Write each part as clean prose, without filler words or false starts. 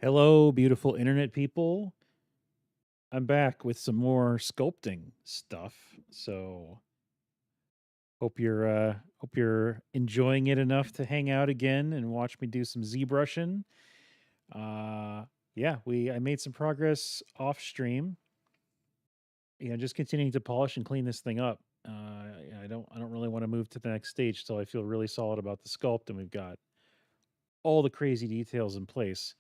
Hello, beautiful internet people. I'm back with some more sculpting stuff. So hope you're enjoying it enough to hang out again and watch me do some ZBrushing. Yeah, I made some progress off stream. Just continuing to polish and clean this thing up. I don't really want to move to the next stage till I feel really solid about the sculpt and we've got all the crazy details in place.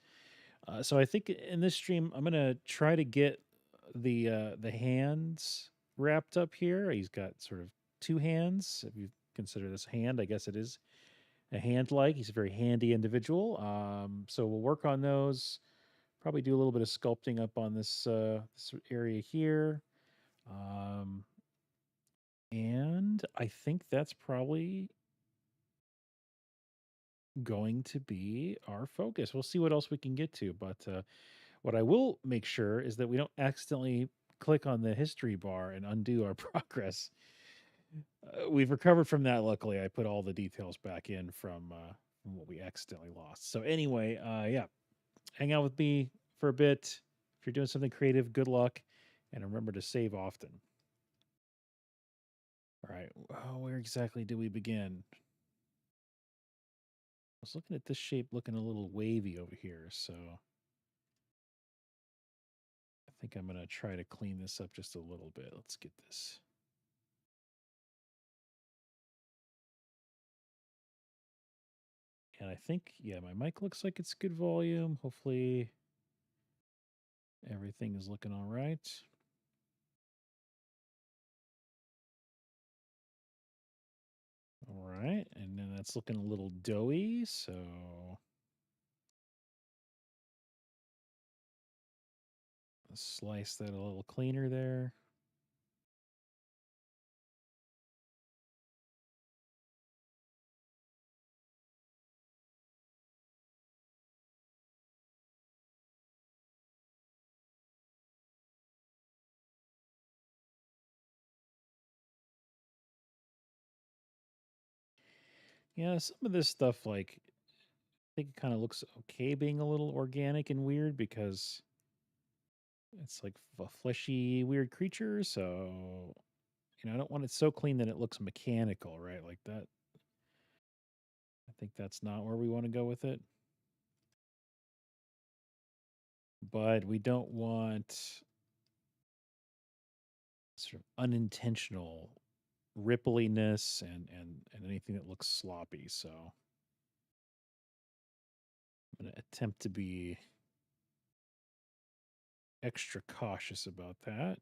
So I think in this stream, I'm gonna try to get the hands wrapped up here. He's got sort of two hands. If you consider this a hand, I guess it is a hand like. He's a very handy individual. So we'll work on those. Probably do a little bit of sculpting up on this area here. Um, and I think that's probably going to be our focus. We'll see what else we can get to, but what I will make sure is that we don't accidentally click on the history bar and undo our progress. We've recovered from that. Luckily, I put all the details back in from what we accidentally lost. So anyway, yeah, hang out with me for a bit. If you're doing something creative, good luck, and remember to save often. All right, where exactly do we begin? I was looking at this shape, looking a little wavy over here, so I think I'm gonna try to clean this up just a little bit. Let's get this. And I think, yeah, my mic looks like it's good volume. Hopefully everything is looking all right. All right. And then that's looking a little doughy. So let's slice that a little cleaner there. Yeah, some of this stuff, like, I think it kind of looks okay being a little organic and weird because it's like a fleshy, weird creature. So, I don't want it so clean that it looks mechanical, right? Like that. I think that's not where we want to go with it. But we don't want sort of unintentional rippliness and anything that looks sloppy. So I'm going to attempt to be extra cautious about that.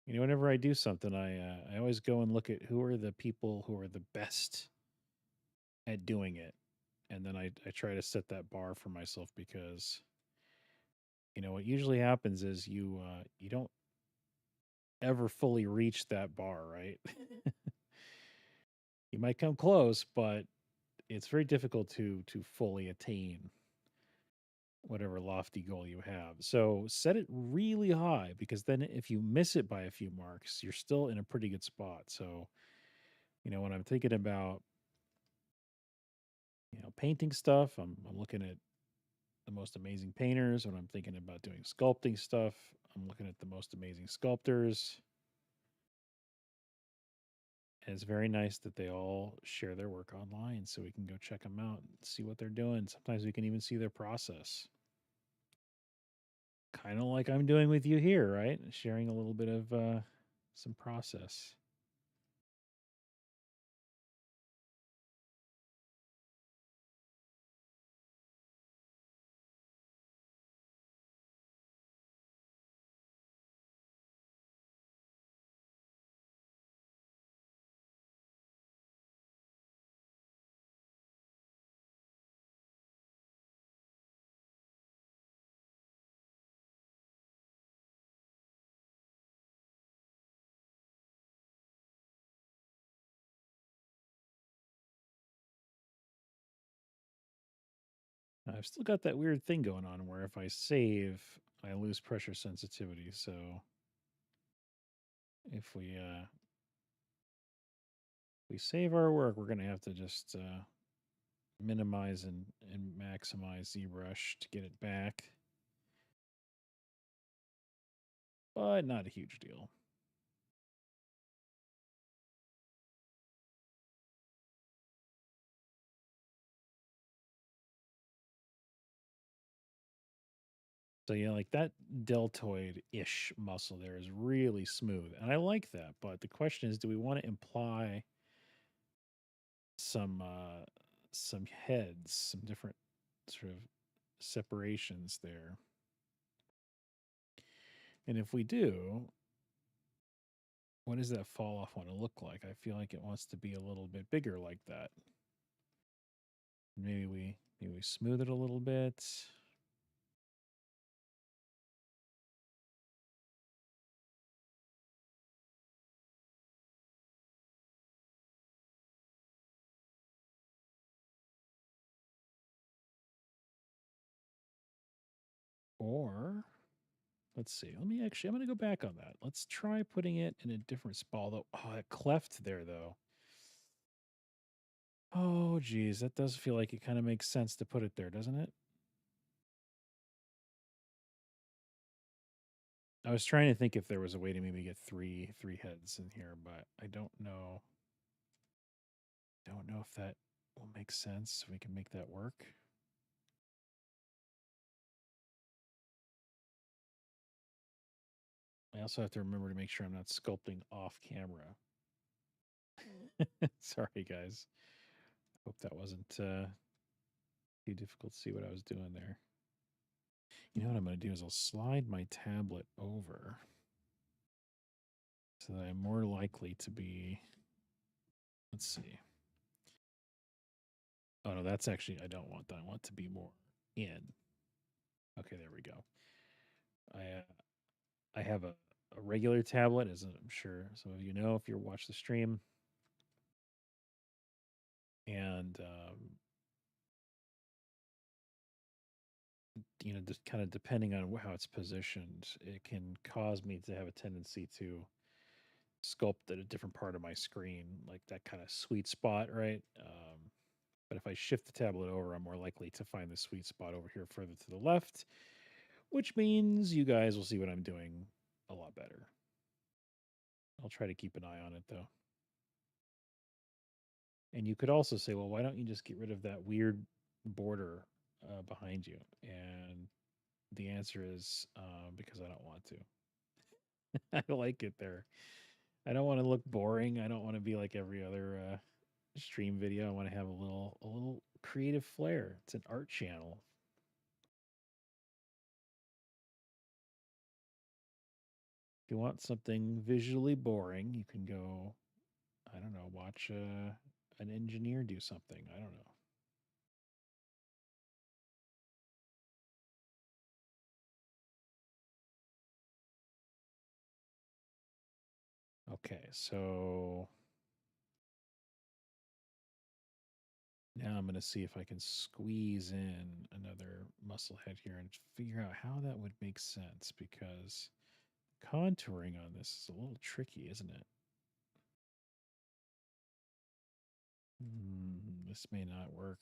Whenever I do something, I always go and look at who are the people who are the best at doing it, and then I try to set that bar for myself because what usually happens is you don't ever fully reach that bar, right? You might come close, but it's very difficult to fully attain whatever lofty goal you have. So set it really high because then if you miss it by a few marks, you're still in a pretty good spot. So, when I'm thinking about, painting stuff, I'm looking at the most amazing painters. When I'm thinking about doing sculpting stuff, I'm looking at the most amazing sculptors. And it's very nice that they all share their work online so we can go check them out and see what they're doing. Sometimes we can even see their process. Kind of like I'm doing with you here, right? Sharing a little bit of some process. I've still got that weird thing going on where if I save, I lose pressure sensitivity. So if we we save our work, we're going to have to just minimize and maximize ZBrush to get it back. But not a huge deal. So yeah, like that deltoid-ish muscle there is really smooth. And I like that. But the question is, do we want to imply some heads, some different sort of separations there? And if we do, what does that fall off want to look like? I feel like it wants to be a little bit bigger like that. Maybe we smooth it a little bit. Or let's see. I'm going to go back on that. Let's try putting it in a different spot. Though, oh, that cleft there, though. Oh, geez, that does feel like it kind of makes sense to put it there, doesn't it? I was trying to think if there was a way to maybe get three heads in here, but I don't know. Don't know if that will make sense. We can make that work. I also have to remember to make sure I'm not sculpting off camera. Sorry, guys. Hope that wasn't too difficult to see what I was doing there. You know what I'm going to do is I'll slide my tablet over so that I'm more likely to be. Let's see. Oh no, that's actually I don't want that. I want to be more in. Okay, there we go. I have a regular tablet, as I'm sure some of you know if you watch the stream, and you know, just kind of depending on how it's positioned, it can cause me to have a tendency to sculpt at a different part of my screen, like that kind of sweet spot, right? But if I shift the tablet over, I'm more likely to find the sweet spot over here further to the left, which means you guys will see what I'm doing a lot better. I'll try to keep an eye on it though. And you could also say, well, why don't you just get rid of that weird border behind you? And the answer is because I don't want to. I like it there. I don't want to look boring. I don't want to be like every other stream video. I want to have a little creative flair. It's an art channel. If you want something visually boring, you can go, I don't know, watch an engineer do something. I don't know. Okay, so now I'm going to see if I can squeeze in another muscle head here and figure out how that would make sense, because contouring on this is a little tricky, isn't it? This may not work.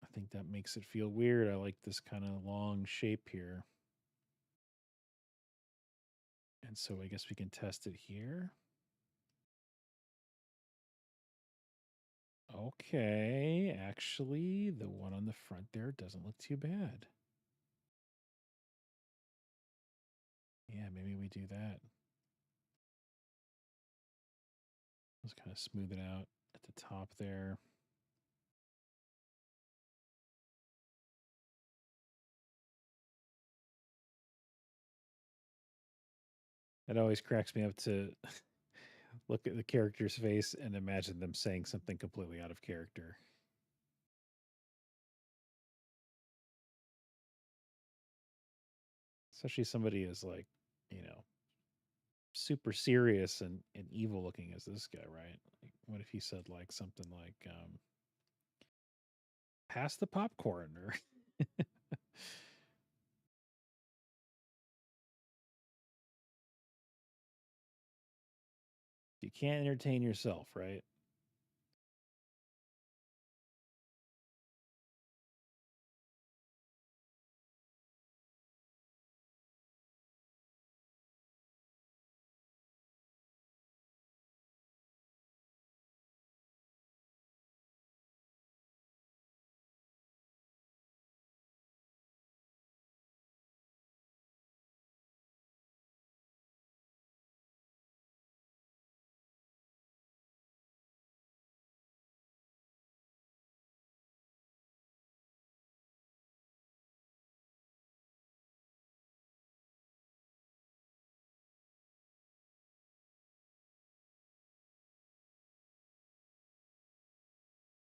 I think that makes it feel weird. I like this kind of long shape here. And so I guess we can test it here. Okay, actually, the one on the front there doesn't look too bad. Yeah, maybe we do that. Let's kind of smooth it out at the top there. It always cracks me up to look at the character's face and imagine them saying something completely out of character. Especially somebody as like, you know, super serious and evil looking as this guy, right? Like, what if he said like something like, pass the popcorn or You can't entertain yourself, right?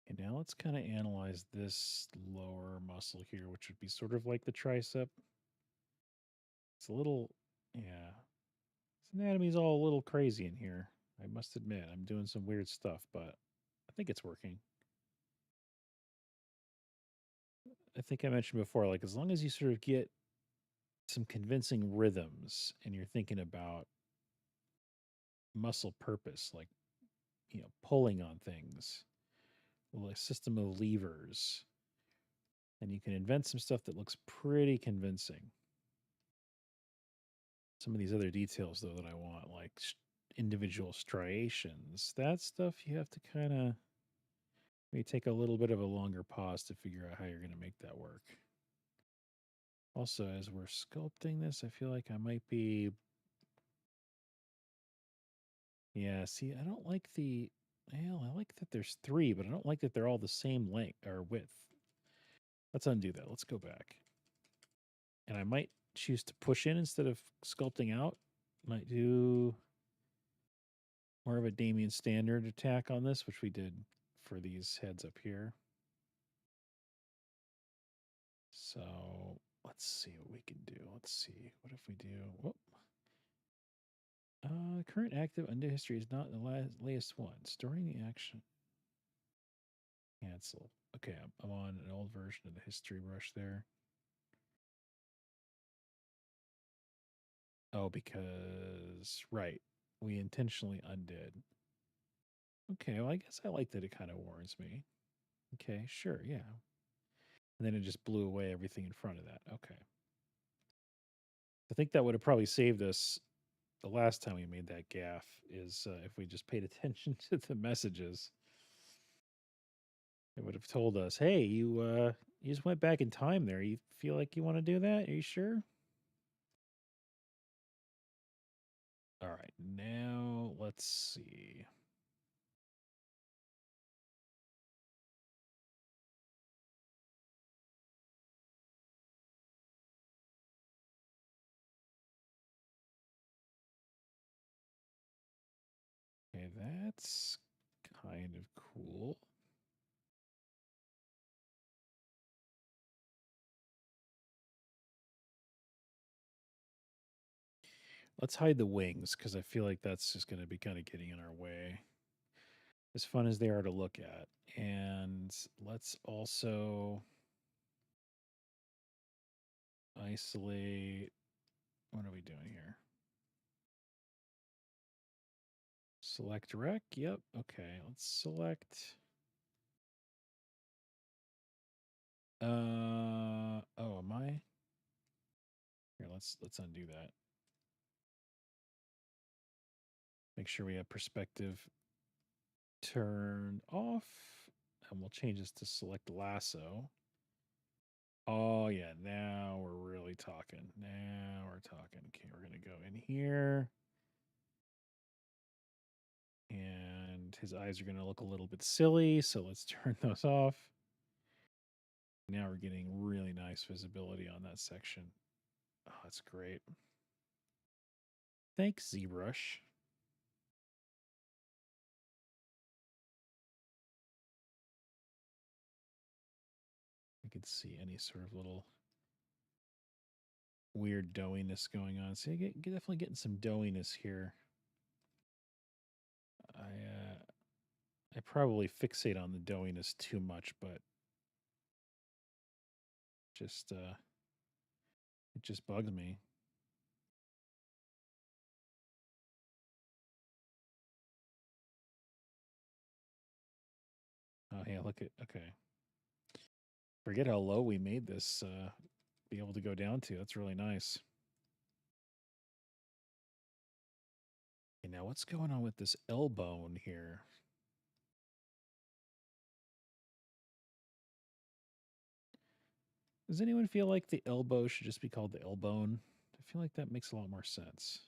And now let's kind of analyze this lower muscle here, which would be sort of like the tricep. It's a little, yeah. This anatomy's all a little crazy in here. I must admit, I'm doing some weird stuff, but I think it's working. I think I mentioned before, like as long as you sort of get some convincing rhythms and you're thinking about muscle purpose, like, pulling on things, like a system of levers, and you can invent some stuff that looks pretty convincing. Some of these other details, though, that I want, like individual striations, that stuff you have to kind of maybe take a little bit of a longer pause to figure out how you're going to make that work. Also, as we're sculpting this, I feel like I might be. Yeah, see, I don't like the. Well, I like that there's three, but I don't like that they're all the same length or width. Let's undo that. Let's go back. And I might choose to push in instead of sculpting out. Might do more of a Damien standard attack on this, which we did for these heads up here. So let's see what we can do. Let's see. What if we do? Whoop. Current active undo history is not the latest one. Storing the action. Cancel. Okay, I'm on an old version of the history brush there. Oh, because, right, we intentionally undid. Okay, well, I guess I like that it kind of warns me. Okay, sure, yeah. And then it just blew away everything in front of that. Okay. I think that would have probably saved us the last time we made that gaffe is if we just paid attention to the messages. It would have told us, hey, you just went back in time there. You feel like you want to do that? Are you sure? All right, now let's see. Okay, that's kind of cool. Let's hide the wings because I feel like that's just going to be kind of getting in our way. As fun as they are to look at. And let's also isolate. What are we doing here? Select rec. Yep. Okay. Let's select. Oh, am I? Here, let's undo that. Make sure we have perspective turned off. And we'll change this to select lasso. Oh yeah, now we're really talking. Now we're talking. Okay, we're gonna go in here. And his eyes are gonna look a little bit silly, so let's turn those off. Now we're getting really nice visibility on that section. Oh, that's great. Thanks, ZBrush. You can see any sort of little weird doughiness going on. So you definitely getting some doughiness here. I probably fixate on the doughiness too much, but just it just bugs me. Oh, yeah, look at, okay. Forget how low we made this be able to go down to. That's really nice. Okay, now what's going on with this elbow here? Does anyone feel like the elbow should just be called the elbow? I feel like that makes a lot more sense.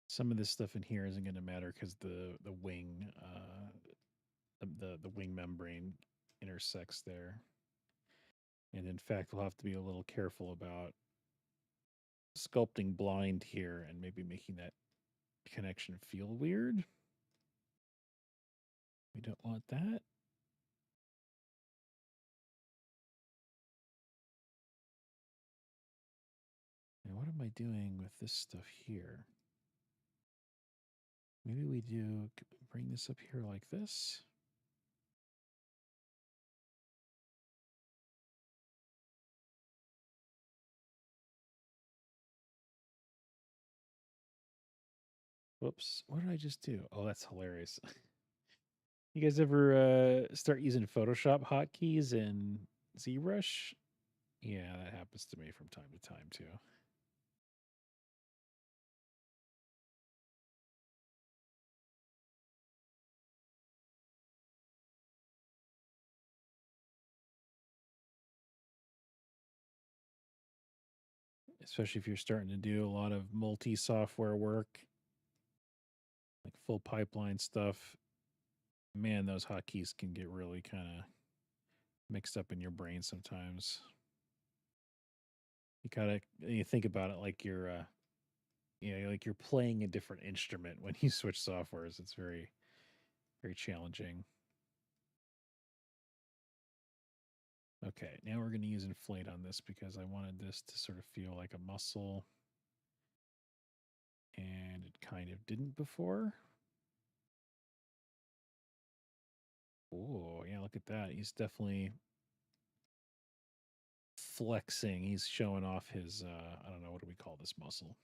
Some of this stuff in here isn't going to matter because the wing the wing membrane intersects there. And in fact, we'll have to be a little careful about sculpting blind here and maybe making that connection feel weird. We don't want that. And what am I doing with this stuff here? Maybe we do bring this up here like this. Whoops. What did I just do? Oh, that's hilarious. You guys ever start using Photoshop hotkeys in ZBrush? Yeah, that happens to me from time to time too. Especially if you're starting to do a lot of multi-software work, like full pipeline stuff. Man, those hotkeys can get really kind of mixed up in your brain sometimes. You think about it like you're like you're playing a different instrument when you switch softwares. It's very, very challenging. Okay, now we're going to use inflate on this because I wanted this to sort of feel like a muscle. And it kind of didn't before. Oh, yeah, look at that. He's definitely flexing. He's showing off his, I don't know, what do we call this muscle?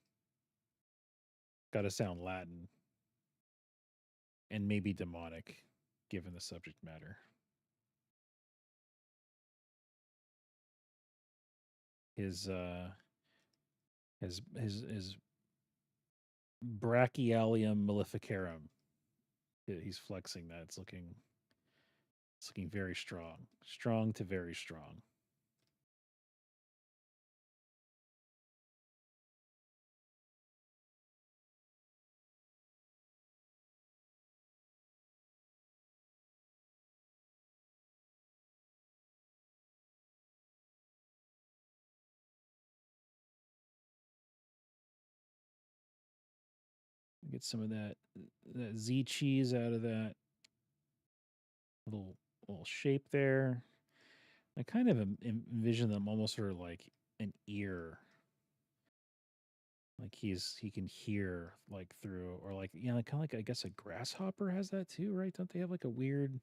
Got to sound Latin and maybe demonic, given the subject matter. His, his brachialium maleficarum. He's flexing that. It's looking very strong. Strong to very strong. Get some of that Z cheese out of that little shape there. I kind of envision them almost sort of like an ear, like he can hear like through, or like kind of like I guess a grasshopper has that too, right? Don't they have like a weird?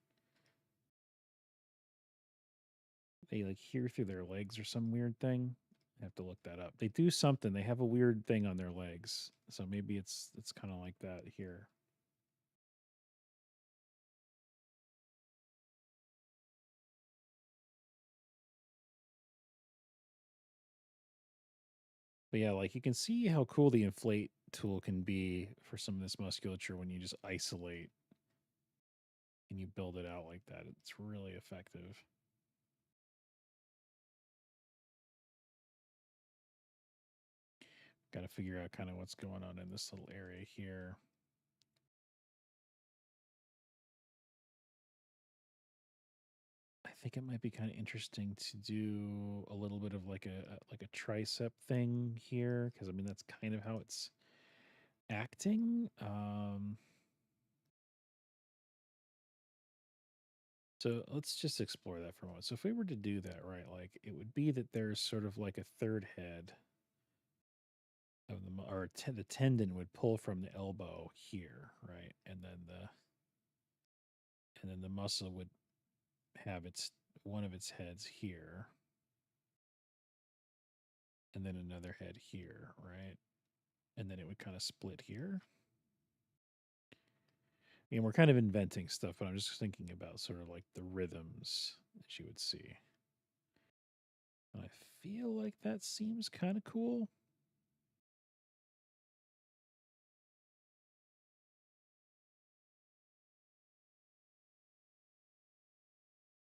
They like hear through their legs or some weird thing. I have to look that up. They do something. They have a weird thing on their legs, so maybe it's kind of like that here. But yeah, like you can see how cool the inflate tool can be for some of this musculature when you just isolate and you build it out like that. It's really effective. Got to figure out kind of what's going on in this little area here. I think it might be kind of interesting to do a little bit of like a tricep thing here, because I mean that's kind of how it's acting. So let's just explore that for a moment. So if we were to do that, right, like it would be that there's sort of like a third head of the tendon would pull from the elbow here, right, and then the muscle would have its one of its heads here, and then another head here, right, and then it would kind of split here. And we're kind of inventing stuff, but I'm just thinking about sort of like the rhythms that you would see. And I feel like that seems kind of cool.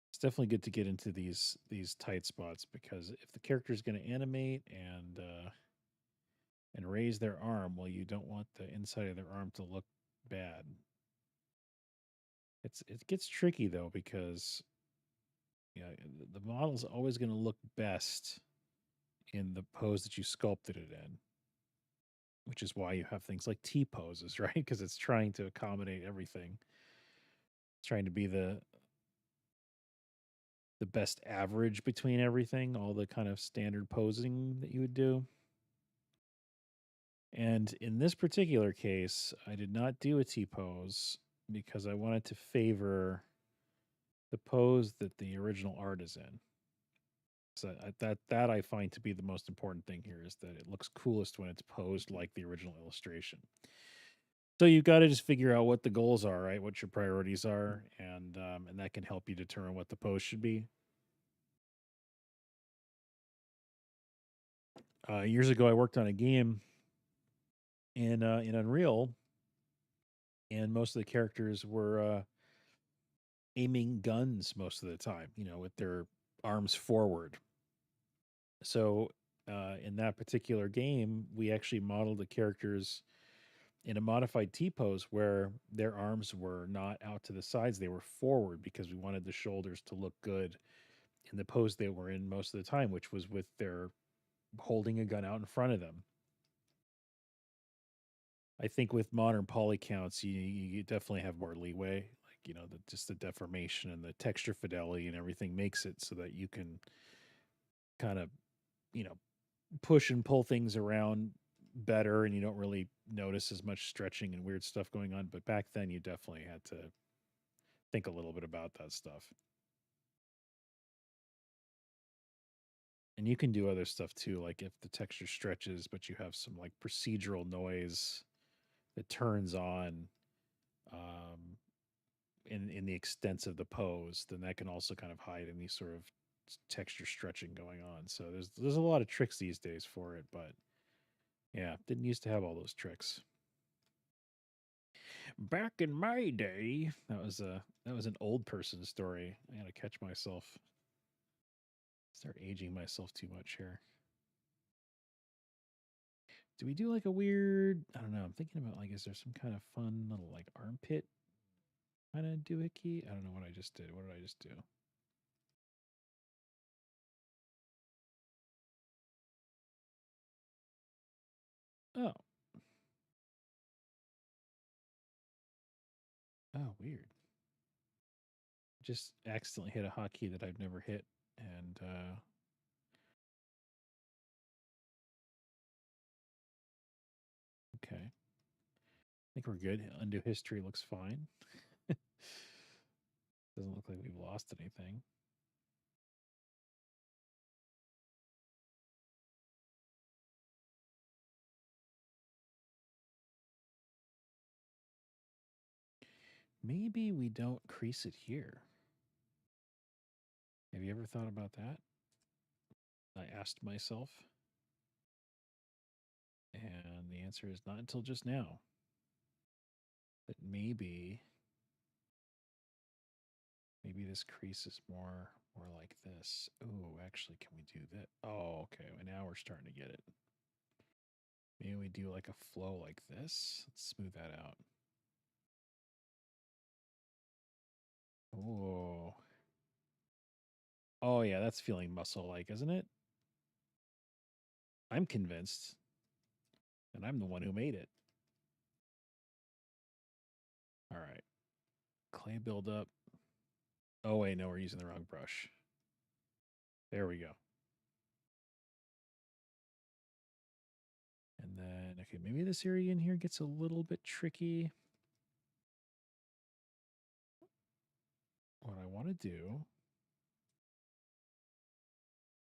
It's definitely good to get into these tight spots because if the character is going to animate and raise their arm, well, you don't want the inside of their arm to look bad. It gets tricky though because the model's always going to look best in the pose that you sculpted it in, which is why you have things like T poses, right? Because it's trying to accommodate everything. It's trying to be the best average between everything, all the kind of standard posing that you would do. And in this particular case, I did not do a T pose because I wanted to favor the pose that the original art is in. So that I find to be the most important thing here is that it looks coolest when it's posed like the original illustration. So you've got to just figure out what the goals are, right? What your priorities are, and that can help you determine what the pose should be. Years ago, I worked on a game in Unreal, and most of the characters were aiming guns most of the time, with their arms forward. So in that particular game, we actually modeled the characters in a modified T pose where their arms were not out to the sides, they were forward because we wanted the shoulders to look good in the pose they were in most of the time, which was with their holding a gun out in front of them. I think with modern poly counts, you definitely have more leeway. Like, just the deformation and the texture fidelity and everything makes it so that you can kind of, you know, push and pull things around better and you don't really notice as much stretching and weird stuff going on. But back then, you definitely had to think a little bit about that stuff. And you can do other stuff too, like if the texture stretches, but you have some like procedural noise that turns on um, in the extents of the pose, then that can also kind of hide any sort of texture stretching going on. So there's a lot of tricks these days for it, but yeah, didn't used to have all those tricks. Back in my day, that was an old person story. I gotta catch myself. Start aging myself too much here. Do we do like a weird? I don't know. I'm thinking about like, is there some kind of fun little like armpit kind of doohickey? I don't know what I just did. What did I just do? Oh, oh, weird. Just accidentally hit a hotkey that I've never hit, and okay, I think we're good. Undo history looks fine. Doesn't look like we've lost anything. Maybe we don't crease it here. Have you ever thought about that? I asked myself, and the answer is not until just now. That maybe this crease is more like this. Oh, actually, can we do that? Oh, okay. Well, now we're starting to get it. Maybe we do like a flow like this. Let's smooth that out. Oh. Oh yeah, that's feeling muscle-like, isn't it? I'm convinced, and I'm the one who made it. All right. Clay buildup. Oh, wait, no, we're using the wrong brush. There we go. And then, okay, maybe this area in here gets a little bit tricky. What I want to do,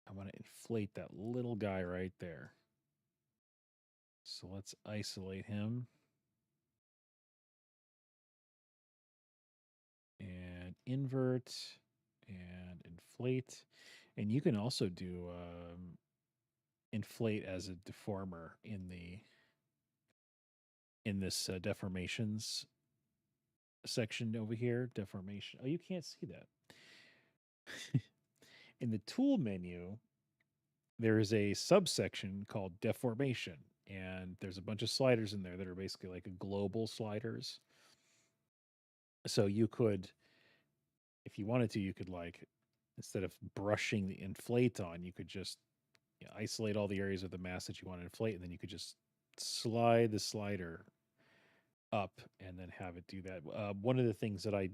I want to inflate that little guy right there. So let's isolate him. And invert and inflate. And you can also do inflate as a deformer in this deformations section over here. Deformation. Oh, you can't see that. In the tool menu, there is a subsection called deformation, and there's a bunch of sliders in there that are basically like global sliders. So you could, if you wanted to, you could like, instead of brushing the inflate on, you could just isolate all the areas of the mass that you want to inflate, and then you could just slide the slider up and then have it do that. One of the things that I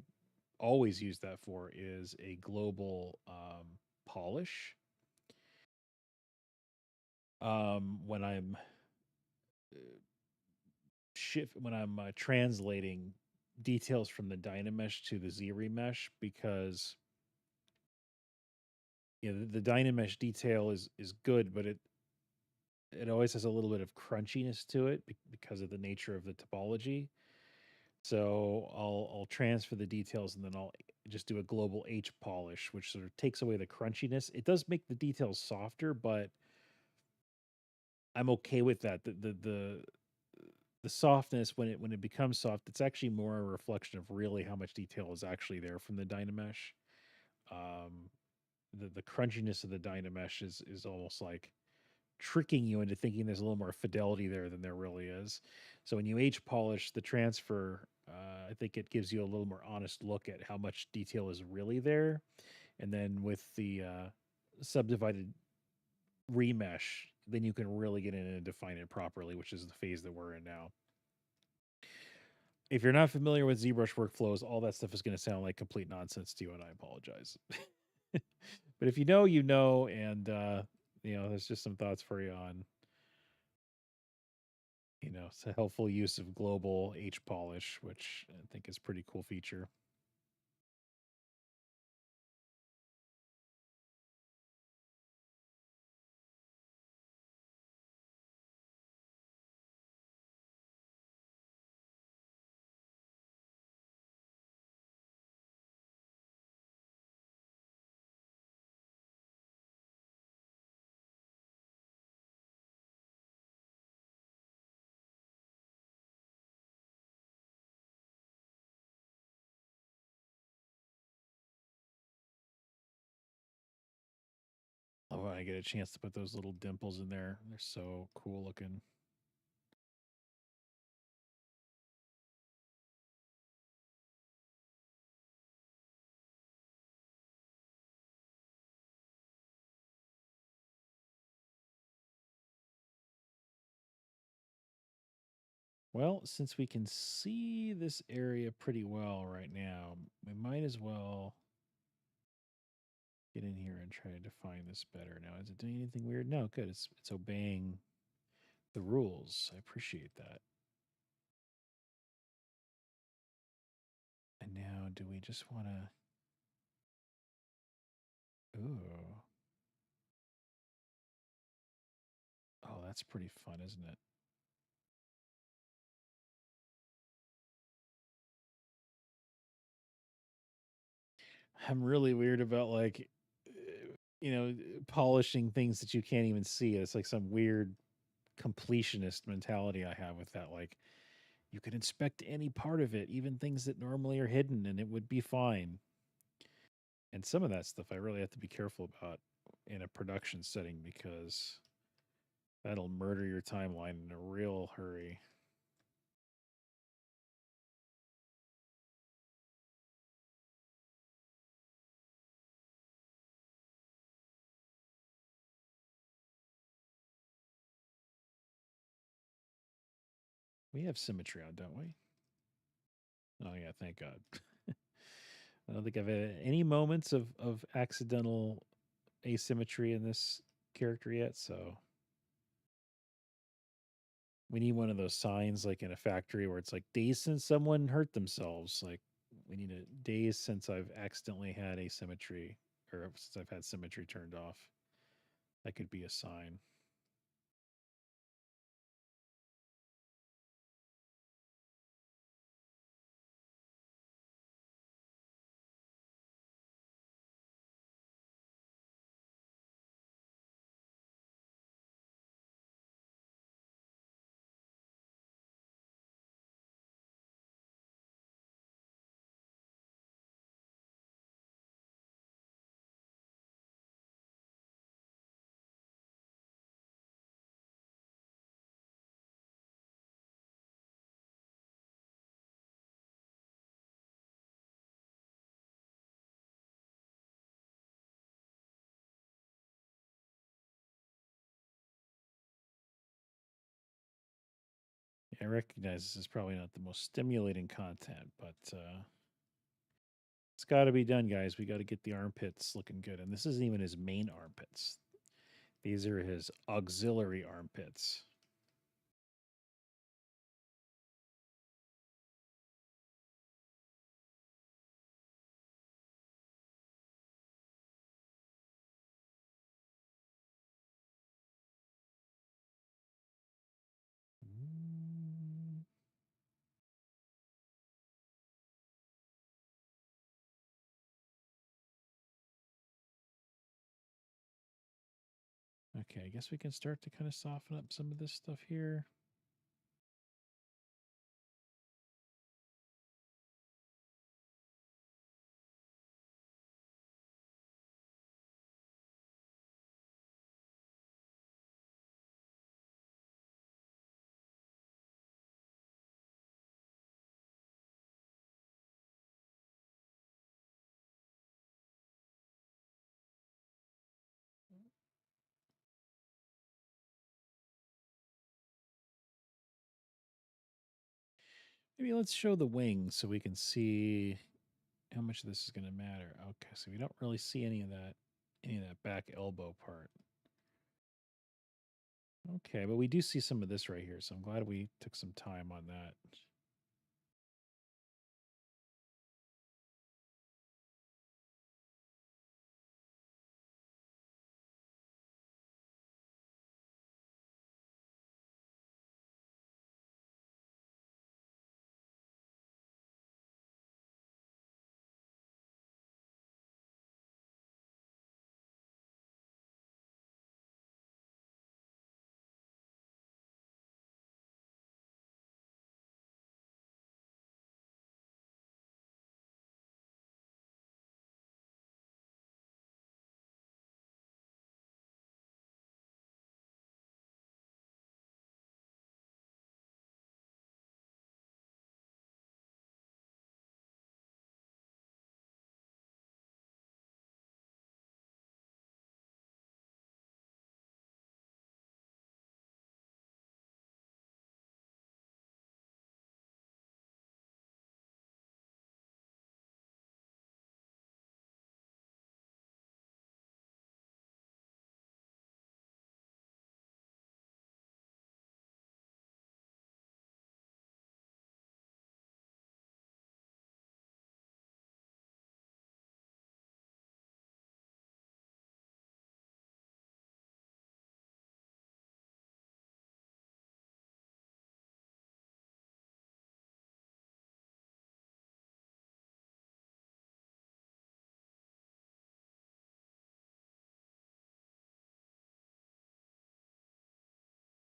always use that for is a global polish. When I'm translating details from the Dynamesh to the ZRemesh, because the Dynamesh detail is good, but it always has a little bit of crunchiness to it because of the nature of the topology. So I'll transfer the details and then I'll just do a global H polish, which sort of takes away the crunchiness. It does make the details softer, but I'm okay with that. The softness, when it becomes soft, it's actually more a reflection of really how much detail is actually there from the Dynamesh. The crunchiness of the Dynamesh is almost like tricking you into thinking there's a little more fidelity there than there really is. So when you H polish the transfer, I think it gives you a little more honest look at how much detail is really there. And then with the subdivided remesh, then you can really get in and define it properly, which is the phase that we're in now. If you're not familiar with ZBrush workflows, all that stuff is going to sound like complete nonsense to you, and I apologize. But if you know, you know, and there's just some thoughts for you on, it's a helpful use of global H polish, which I think is a pretty cool feature. Oh, I get a chance to put those little dimples in there. They're so cool looking. Well, since we can see this area pretty well right now, we might as well get in here and try to define this better. Now, is it doing anything weird? No, good. It's obeying the rules. I appreciate that. And now, do we just want to? Ooh. Oh, that's pretty fun, isn't it? I'm really weird about like, polishing things that you can't even see. It's like some weird completionist mentality I have with that. Like, you could inspect any part of it, even things that normally are hidden, and it would be fine. And some of that stuff I really have to be careful about in a production setting because that'll murder your timeline in a real hurry. We have symmetry on, don't we? Oh, yeah, thank God. I don't think I've had any moments of accidental asymmetry in this character yet, so we need one of those signs like in a factory where it's like days since someone hurt themselves. Like we need a days since I've accidentally had asymmetry or since I've had symmetry turned off. That could be a sign. I recognize this is probably not the most stimulating content, but it's got to be done, guys. We got to get the armpits looking good. And this isn't even his main armpits, these are his auxiliary armpits. Mm. Okay, I guess we can start to kind of soften up some of this stuff here. Maybe let's show the wings so we can see how much this is going to matter. Okay, so we don't really see any of that back elbow part. Okay, but we do see some of this right here, so I'm glad we took some time on that.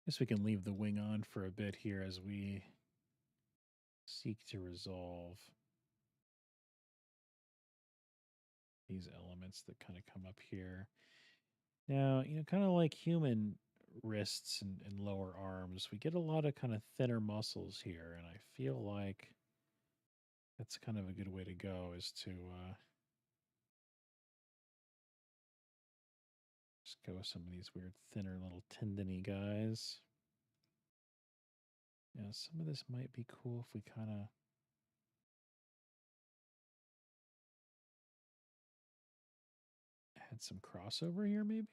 Guess we can leave the wing on for a bit here as we seek to resolve these elements that kind of come up here. Now, kind of like human wrists and lower arms, we get a lot of kind of thinner muscles here, and I feel like that's kind of a good way to go is to just go with some of these weird thinner little tendony guys. Yeah, some of this might be cool if we kind of Add some crossover here, maybe?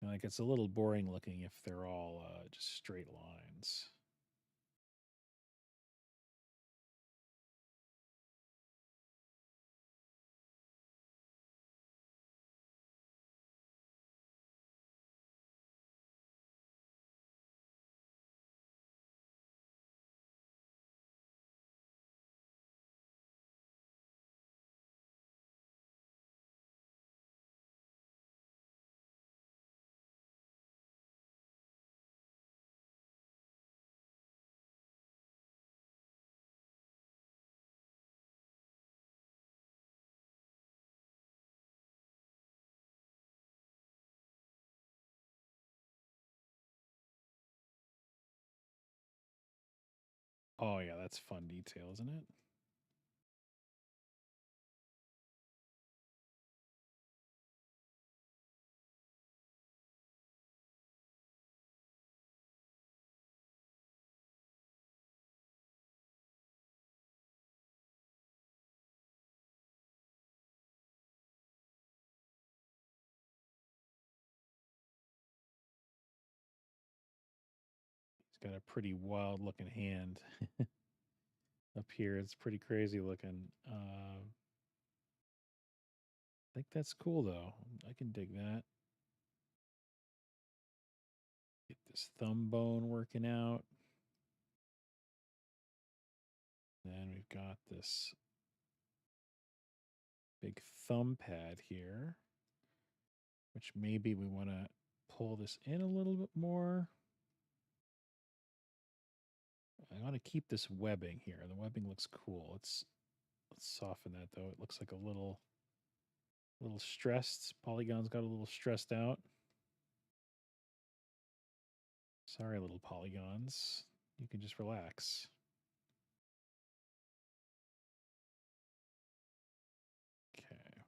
Like, it's a little boring looking if they're all just straight lines. Oh, yeah, that's fun detail, isn't it? He's got a pretty wild looking hand up here. It's pretty crazy looking. I think that's cool though. I can dig that. Get this thumb bone working out. Then we've got this big thumb pad here, which maybe we want to pull this in a little bit more. I want to keep this webbing here. The webbing looks cool. Let's soften that though. It looks like a little stressed. Polygon's got a little stressed out. Sorry, little polygons. You can just relax. Okay.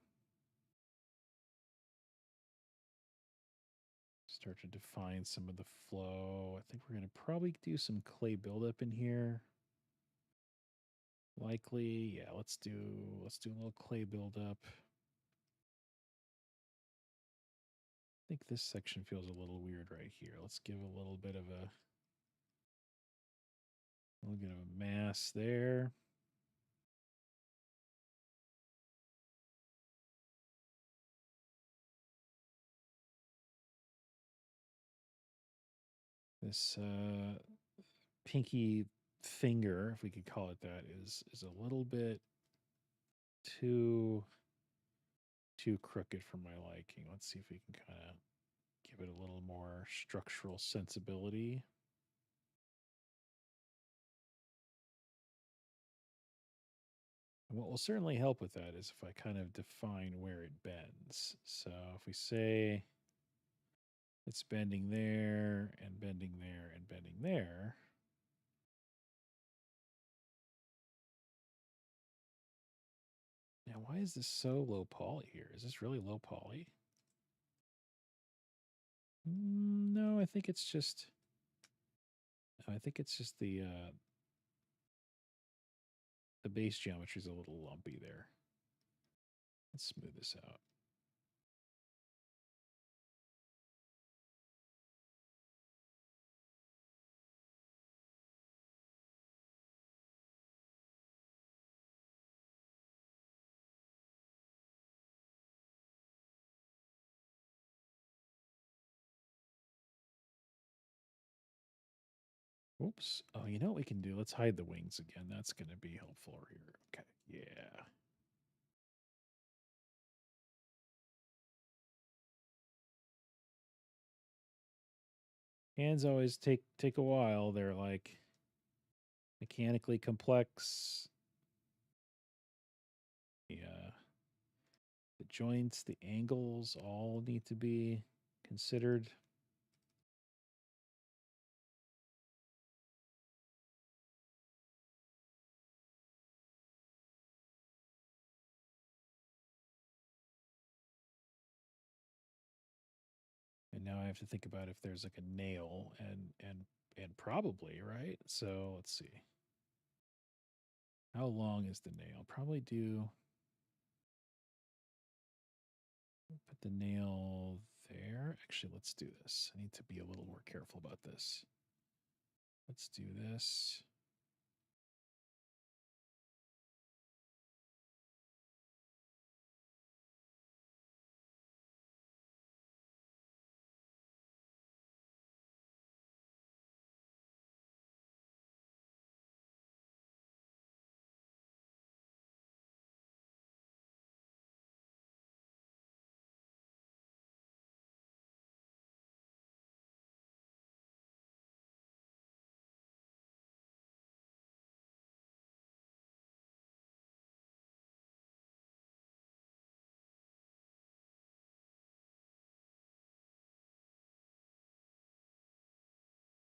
Start to define some of the flow. I think we're going to probably do some clay buildup in here. Likely, yeah, let's do a little clay buildup. I think this section feels a little weird right here. Let's give a little bit of a mass there. This pinky finger, if we could call it that, is a little bit too crooked for my liking. Let's see if we can kind of give it a little more structural sensibility. And what will certainly help with that is if I kind of define where it bends. So if we say it's bending there and bending there and bending there. Now, why is this so low poly here? Is this really low poly? No, I think it's just the base geometry is a little lumpy there. Let's smooth this out. Oops. Oh, you know what we can do? Let's hide the wings again. That's going to be helpful here. Okay. Yeah. Hands always take a while. They're like mechanically complex. The joints, the angles all need to be considered. And now I have to think about if there's like a nail and probably, right? So let's see. How long is the nail? Probably do. Put the nail there. Actually, let's do this. I need to be a little more careful about this. Let's do this.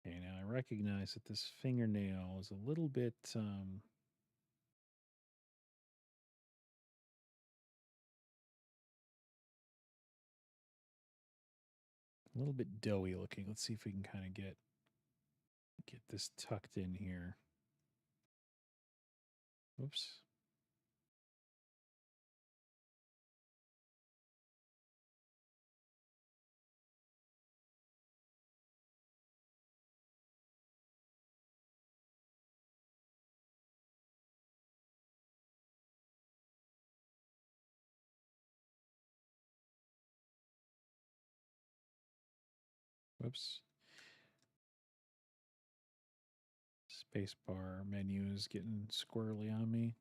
Okay, now I recognize that this fingernail is a little bit doughy looking. Let's see if we can kind of get this tucked in here. Oops. Whoops. Spacebar menu is getting squirrely on me.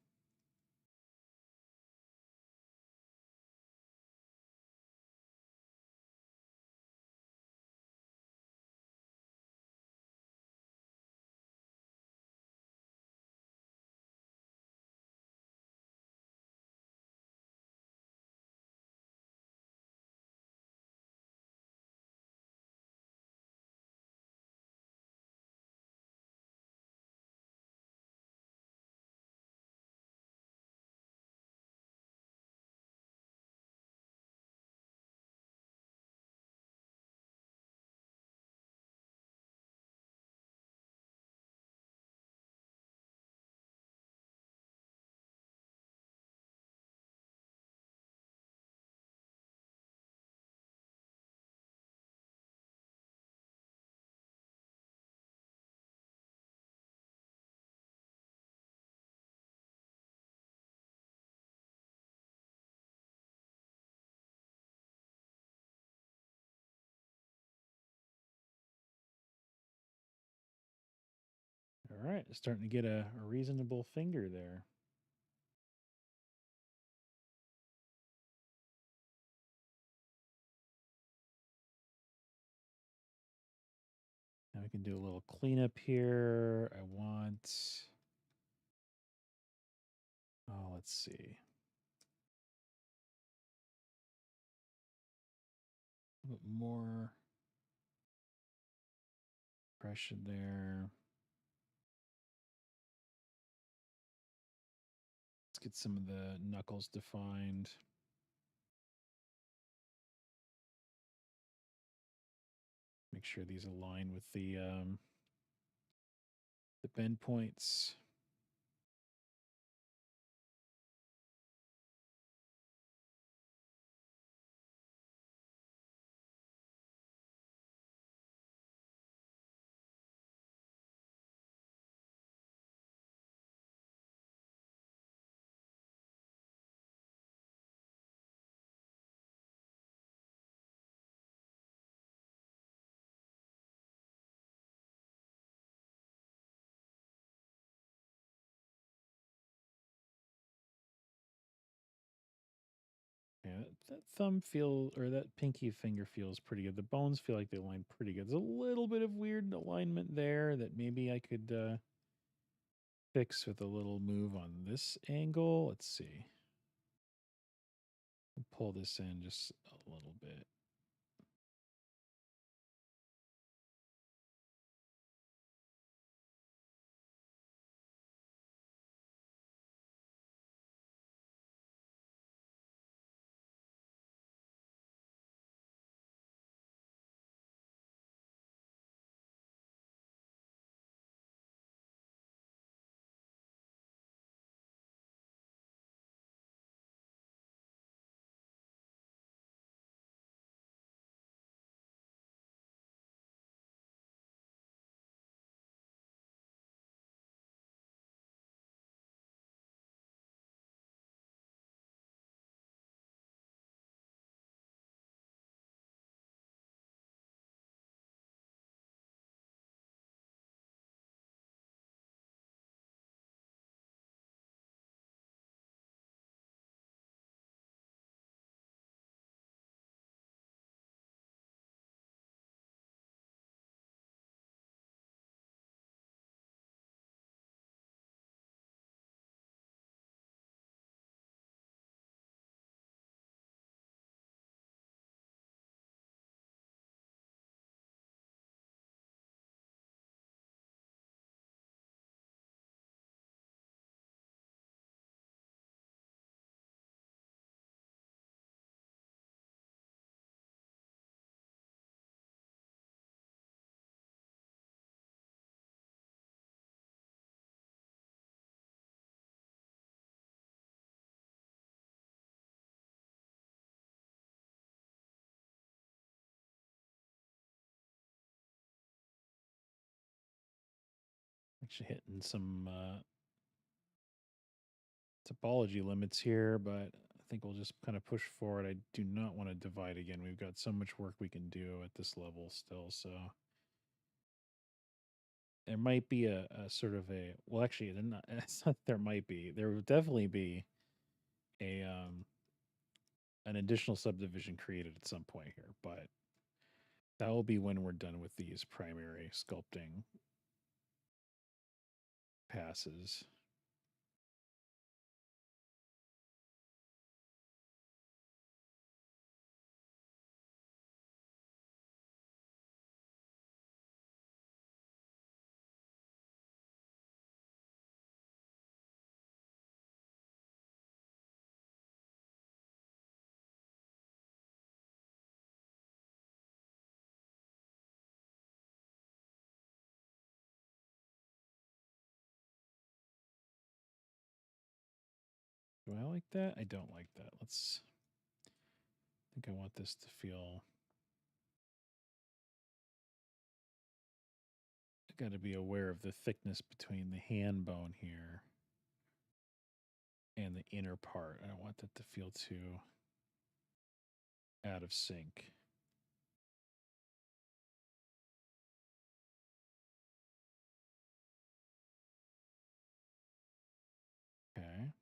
All right, starting to get a reasonable finger there. Now we can do a little cleanup here. I want, oh, let's see. A bit more pressure there. Let's get some of the knuckles defined. Make sure these align with the bend points. Yeah, that thumb feel or that pinky finger feels pretty good. The bones feel like they align pretty good. There's a little bit of weird alignment there that maybe I could fix with a little move on this angle. Let's see. Pull this in just a little bit. hitting some topology limits here, but I think we'll just kind of push forward. I do not want to divide again. We've got so much work we can do at this level still, so there might be a sort of a, well, actually, it's not there might be. There will definitely be a an additional subdivision created at some point here, but that will be when we're done with these primary sculpting passes. Do I like that? I don't like that. I think I want this to feel, I got to be aware of the thickness between the hand bone here and the inner part. I don't want that to feel too out of sync. Okay.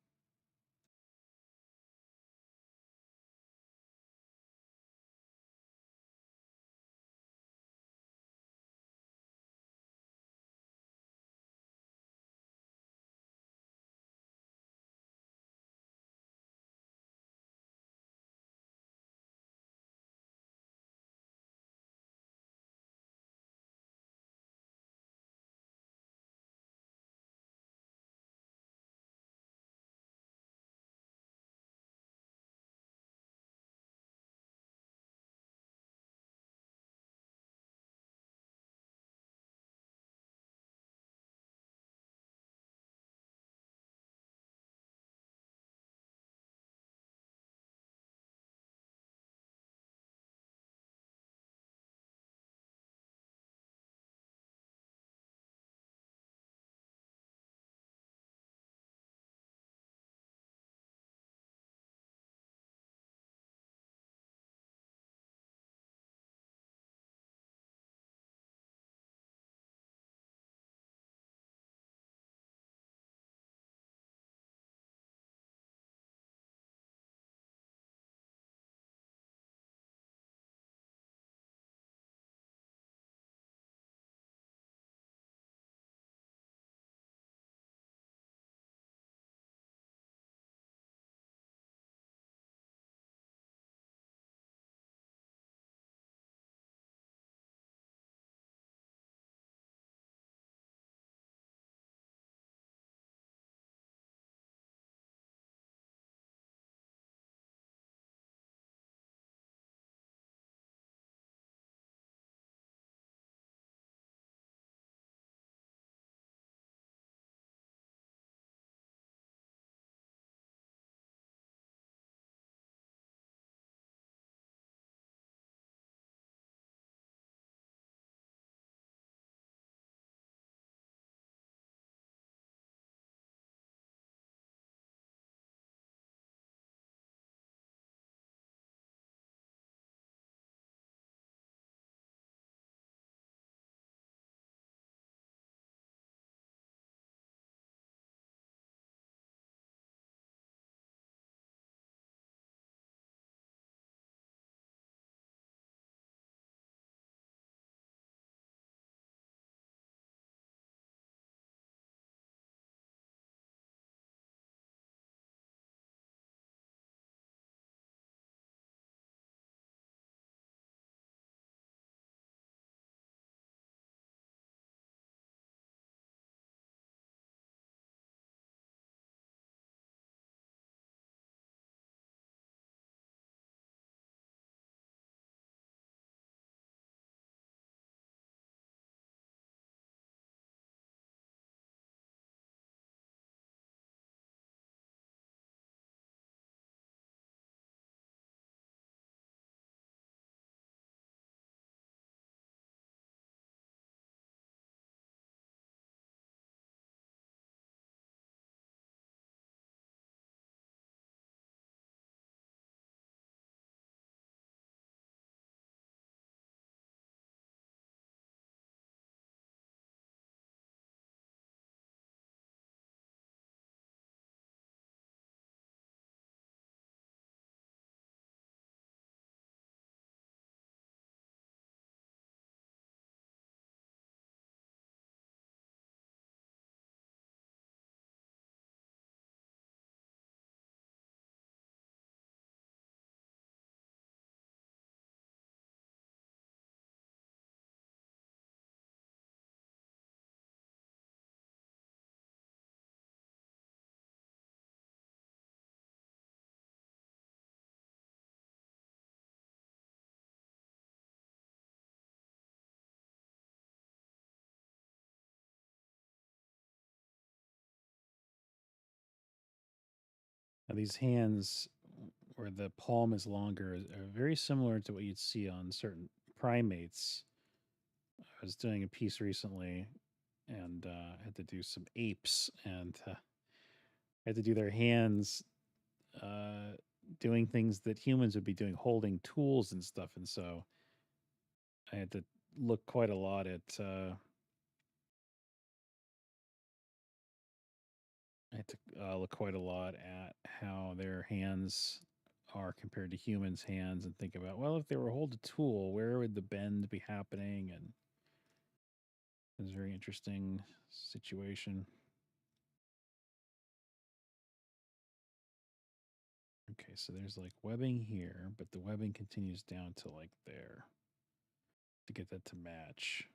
Now, these hands where the palm is longer are very similar to what you'd see on certain primates. I was doing a piece recently and had to do some apes, and I had to do their hands uh, doing things that humans would be doing, holding tools and stuff. And so I had to look quite a lot at. I had to look quite a lot at how their hands are compared to humans' hands, and think about, well, if they were hold a tool, where would the bend be happening? And it was a very interesting situation. Okay, so there's like webbing here, but the webbing continues down to like there to get that to match.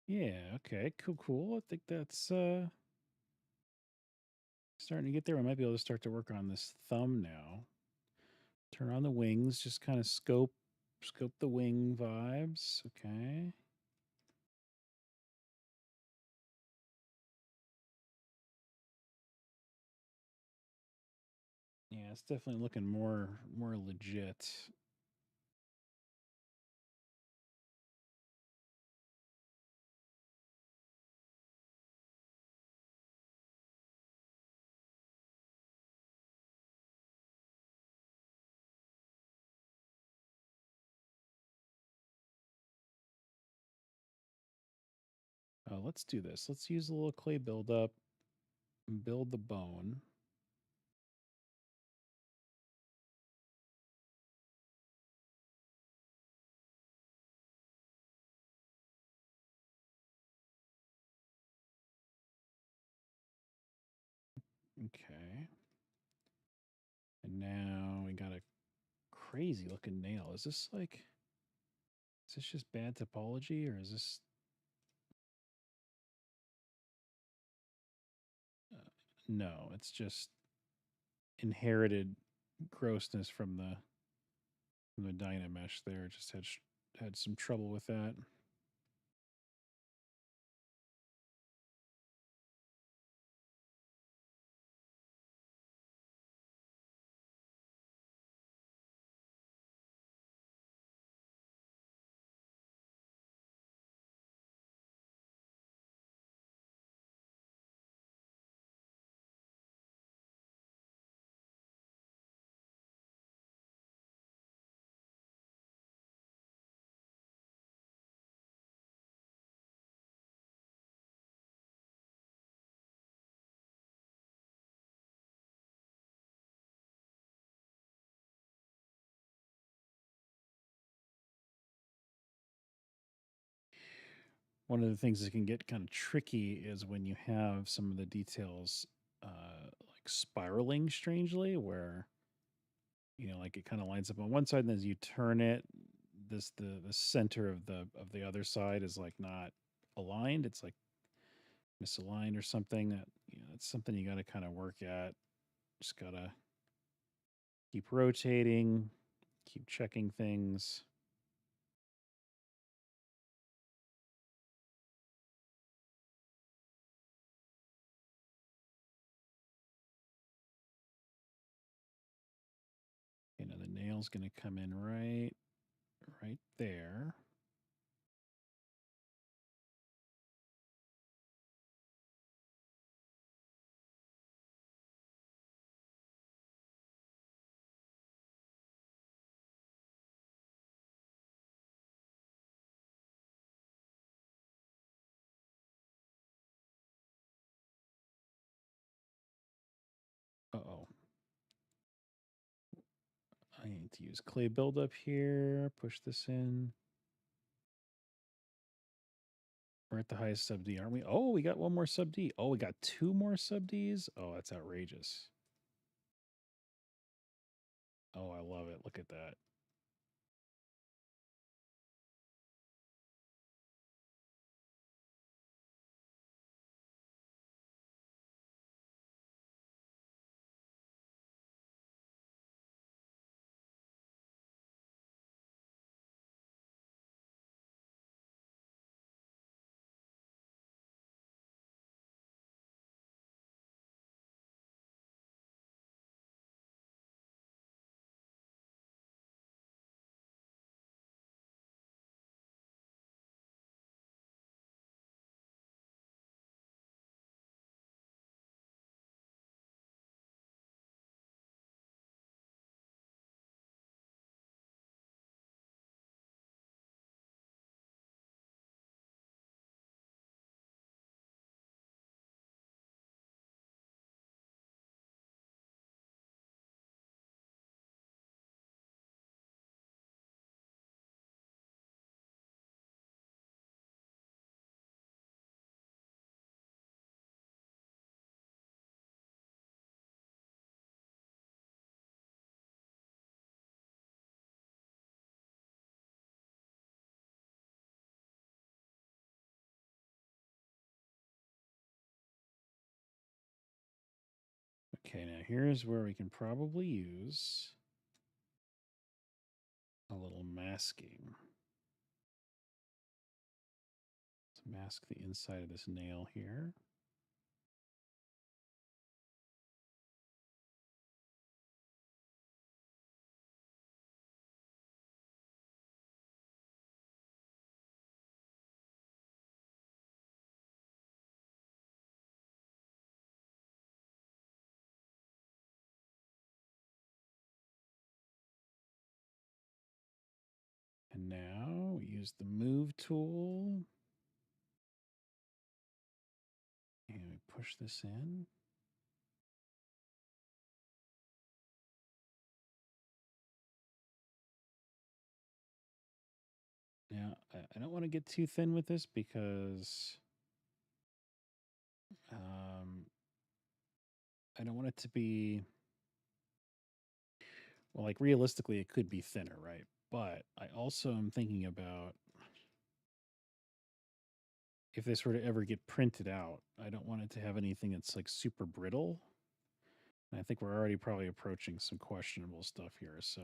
Yeah, okay, cool, cool. I think that's starting to get there. I might be able to start to work on this thumb now. Turn on the wings, just kind of scope the wing vibes. Okay. Yeah, it's definitely looking more legit. Let's do this. Let's use a little clay buildup and build the bone. Okay. And now we got a crazy looking nail. Is this just bad topology, or is this... no, it's just inherited grossness from the Dynamesh there. Just had some trouble with that. One of the things that can get kind of tricky is when you have some of the details like spiraling strangely, where like it kind of lines up on one side, and as you turn it, the center of the other side is like not aligned. It's like misaligned or something. That it's something you got to kind of work at. Just gotta keep rotating, keep checking things. The nail's going to come in right there. Uh-oh. I need to use clay buildup here. Push this in. We're at the highest sub D, aren't we? Oh, we got one more sub D. Oh, we got two more sub Ds. Oh, that's outrageous. Oh, I love it. Look at that. Okay, now here's where we can probably use a little masking. Let's mask the inside of this nail here. And now we use the move tool. And we push this in. Now, I don't want to get too thin with this because I don't want it to be, well, like realistically, it could be thinner, right? But I also am thinking about if this were to ever get printed out, I don't want it to have anything that's like super brittle. And I think we're already probably approaching some questionable stuff here, so.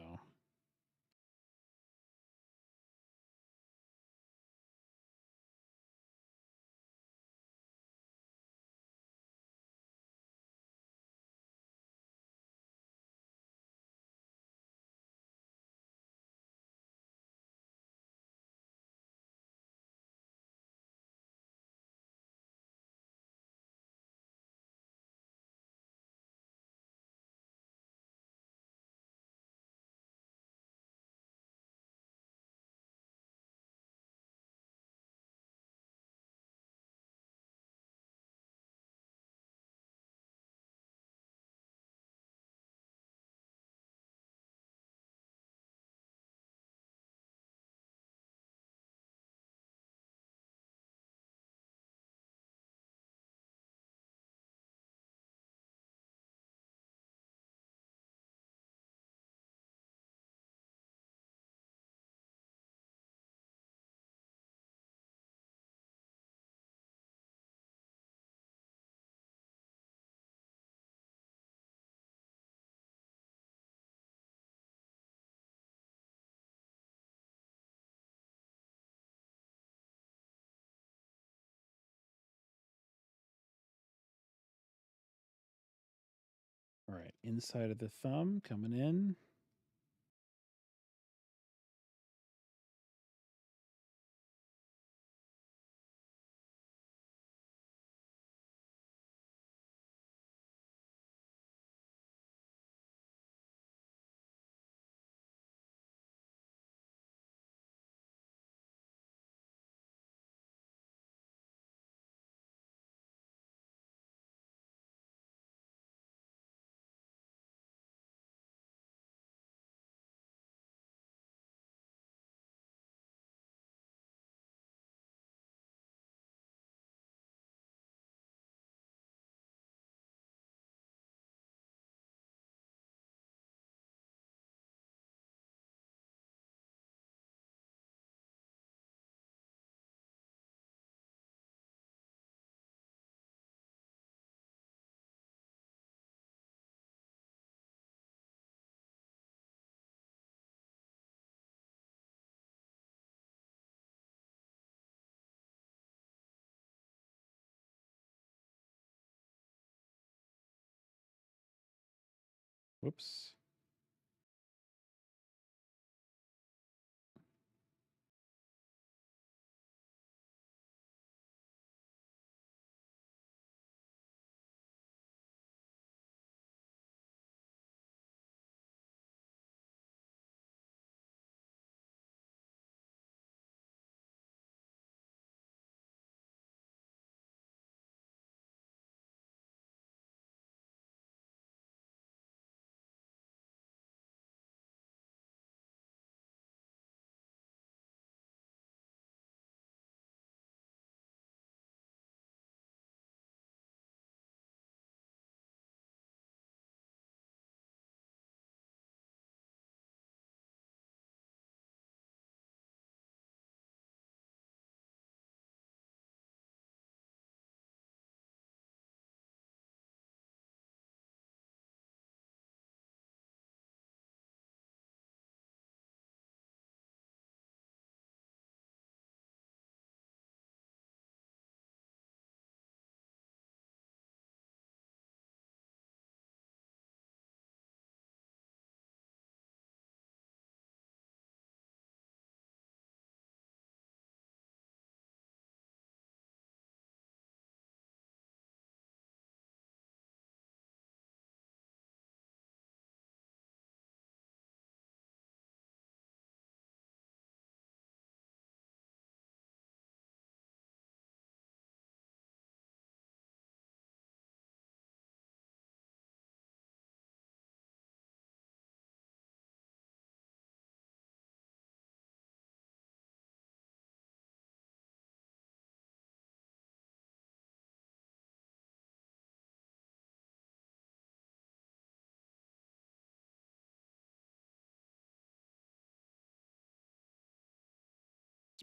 All right, inside of the thumb coming in. Whoops.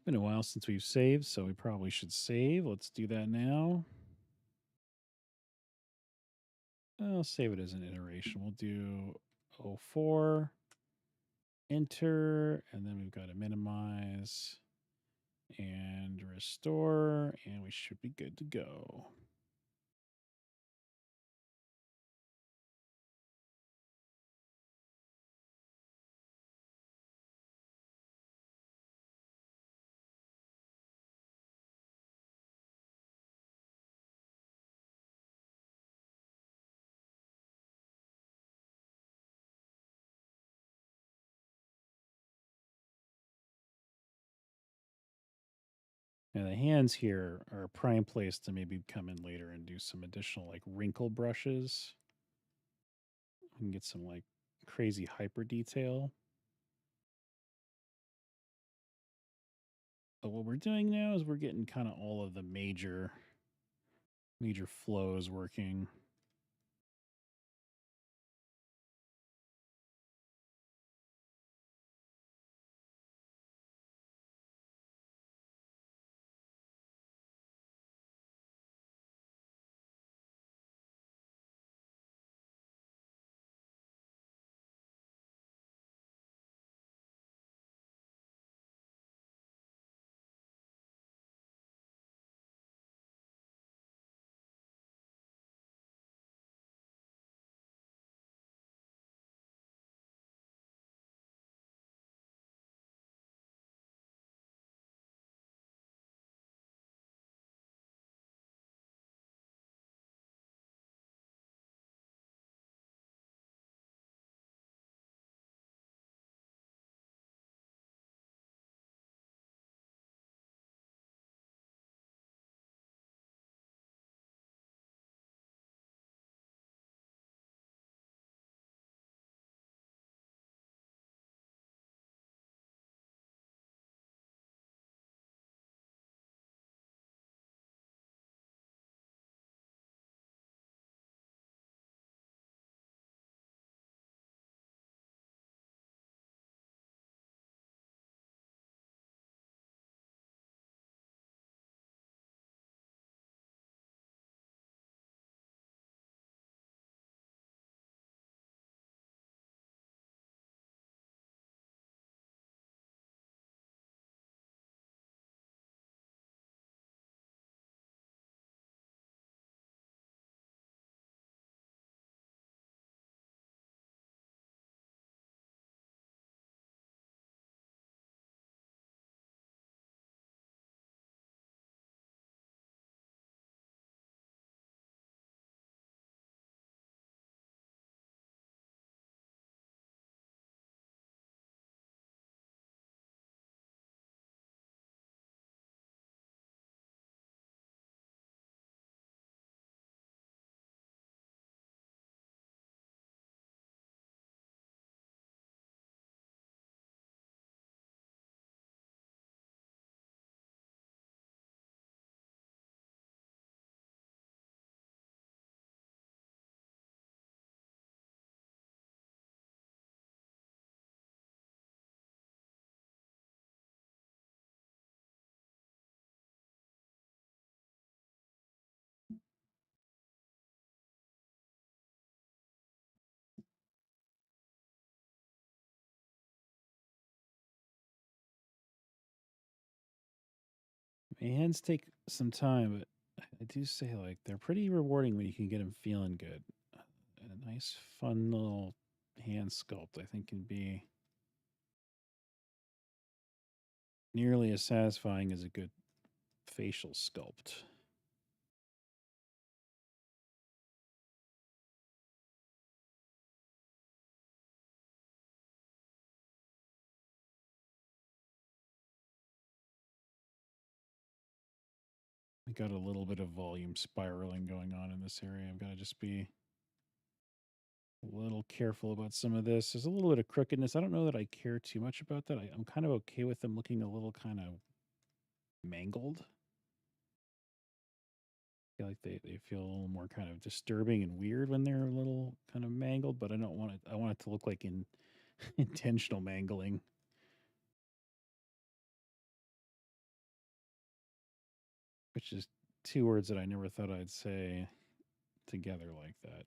been a while since we've saved, so we probably should save. Let's do that now. I'll save it as an iteration. We'll do 04, enter, and then we've got to minimize and restore, and we should be good to go. And the hands here are a prime place to maybe come in later and do some additional like wrinkle brushes. We can get some like crazy hyper detail. But what we're doing now is we're getting kind of all of the major flows working. My hands take some time, but I do say like they're pretty rewarding when you can get them feeling good. A nice, fun little hand sculpt, I think, can be nearly as satisfying as a good facial sculpt. We got a little bit of volume spiraling going on in this area. I've got to just be a little careful about some of this. There's a little bit of crookedness. I don't know that I care too much about that. I'm kind of okay with them looking a little kind of mangled. I feel like they feel a little more kind of disturbing and weird when they're a little kind of mangled, but I don't want it. I want it to look like intentional mangling. which is two words that I never thought I'd say together like that.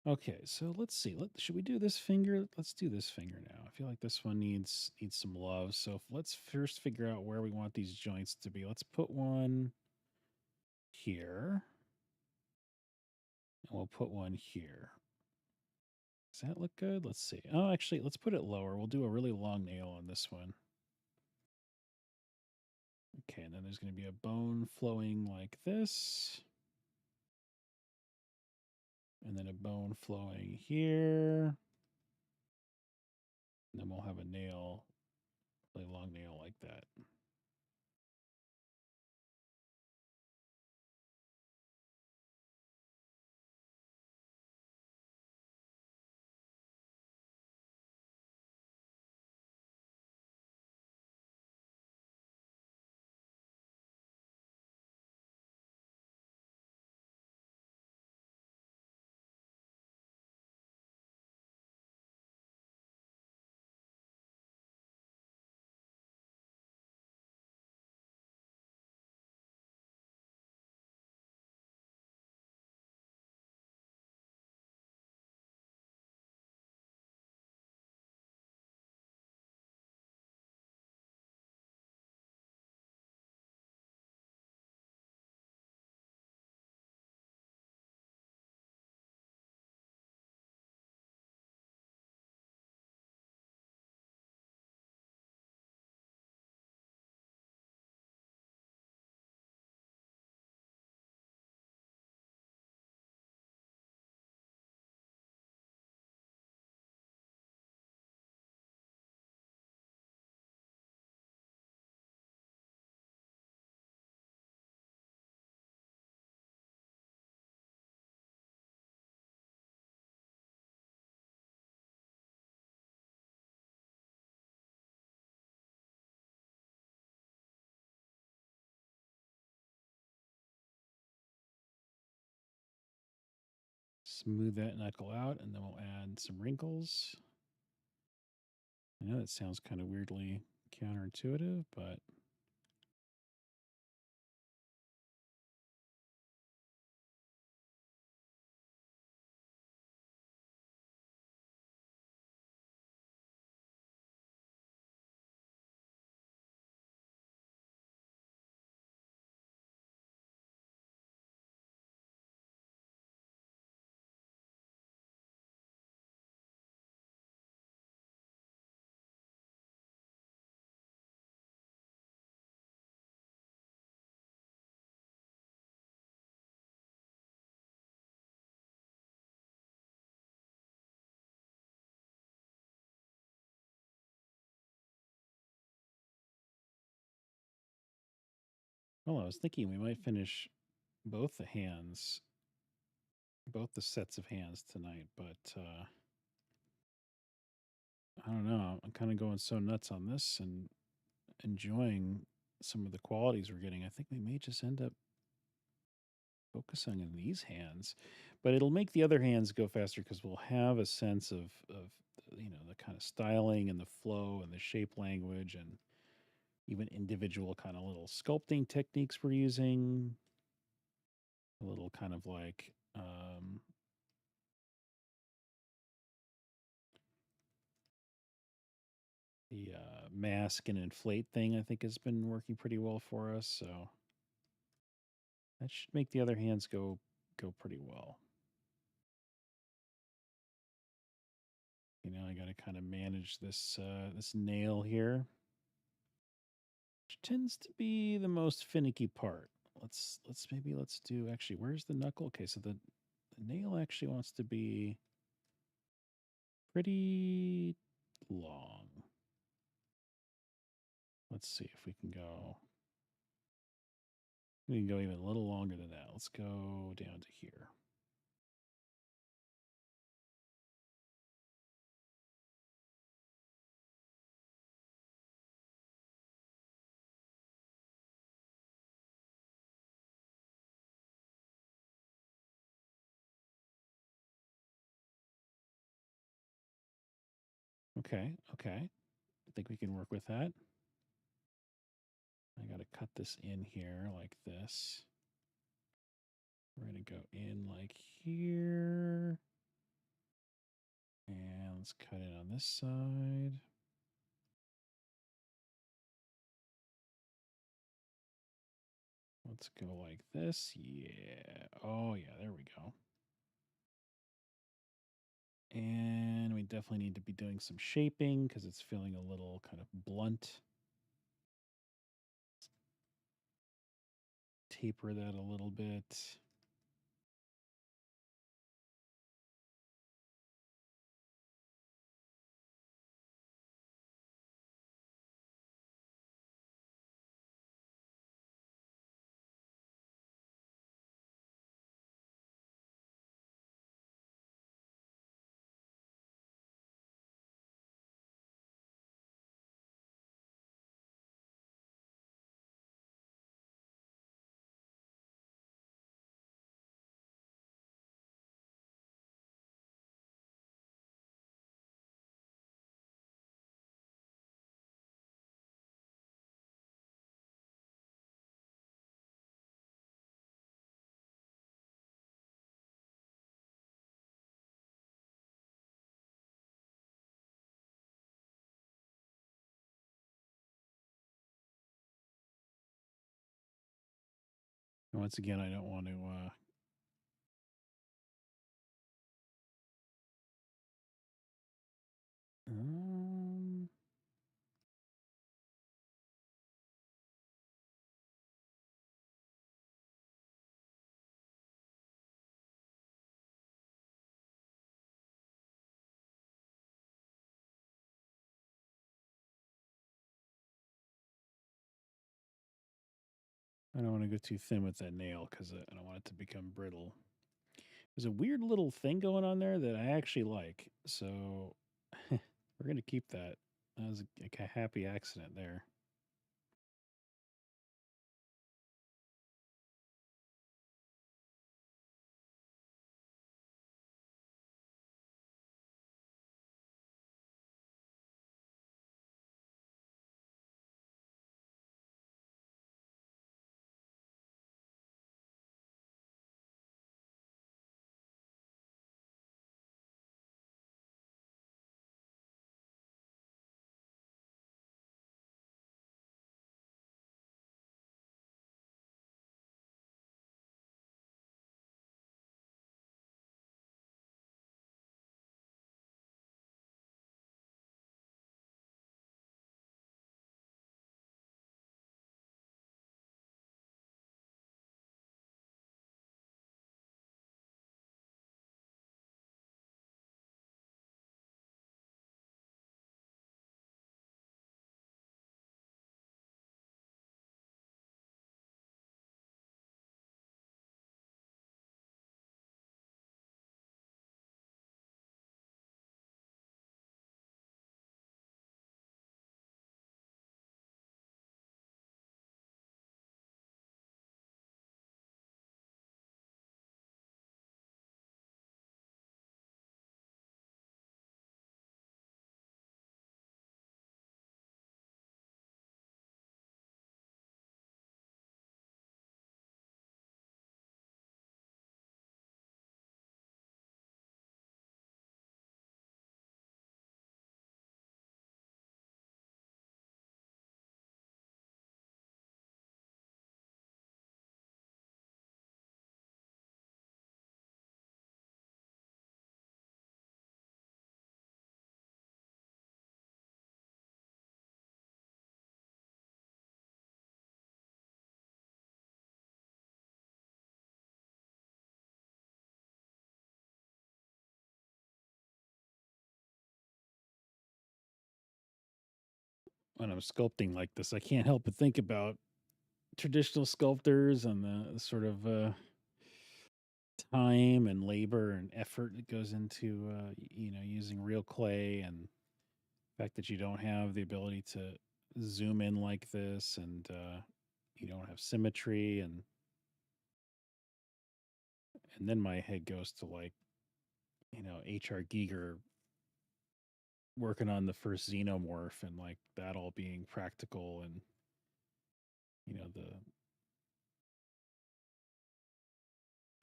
Okay, so let's see. Should we do this finger? Let's do this finger now. I feel like this one needs some love. So let's first figure out where we want these joints to be. Let's put one here, and we'll put one here. Does that look good? Let's see. Oh, actually, let's put it lower. We'll do a really long nail on this one. Okay, and then there's going to be a bone flowing like this. And then a bone flowing here. And then we'll have a nail, really long nail like that. Smooth that knuckle out, and then we'll add some wrinkles. I know that sounds kind of weirdly counterintuitive, but well, I was thinking we might finish both the hands, both the sets of hands tonight, but I don't know. I'm kind of going so nuts on this and enjoying some of the qualities we're getting. I think we may just end up focusing on these hands, but it'll make the other hands go faster because we'll have a sense of the kind of styling and the flow and the shape language and even individual kind of little sculpting techniques we're using. A little kind of like the mask and inflate thing, I think, has been working pretty well for us. So that should make the other hands go pretty well. I got to kind of manage this this nail here, which tends to be the most finicky part. Let's do actually. Where's the knuckle? Okay, so the nail actually wants to be pretty long. Let's see if we can go. We can go even a little longer than that. Let's go down to here. Okay. Okay. I think we can work with that. I got to cut this in here like this. We're going to go in like here. And let's cut it on this side. Let's go like this. Yeah. Oh, yeah. There we go. And we definitely need to be doing some shaping because it's feeling a little kind of blunt. Taper that a little bit. And once again, I don't want to um, I don't want to go too thin with that nail because I don't want it to become brittle. There's a weird little thing going on there that I actually like. So we're going to keep that. That was a happy accident there. When I'm sculpting like this, I can't help but think about traditional sculptors and the sort of time and labor and effort that goes into using real clay, and the fact that you don't have the ability to zoom in like this, and you don't have symmetry, and then my head goes to like HR Giger working on the first xenomorph and like that all being practical, and the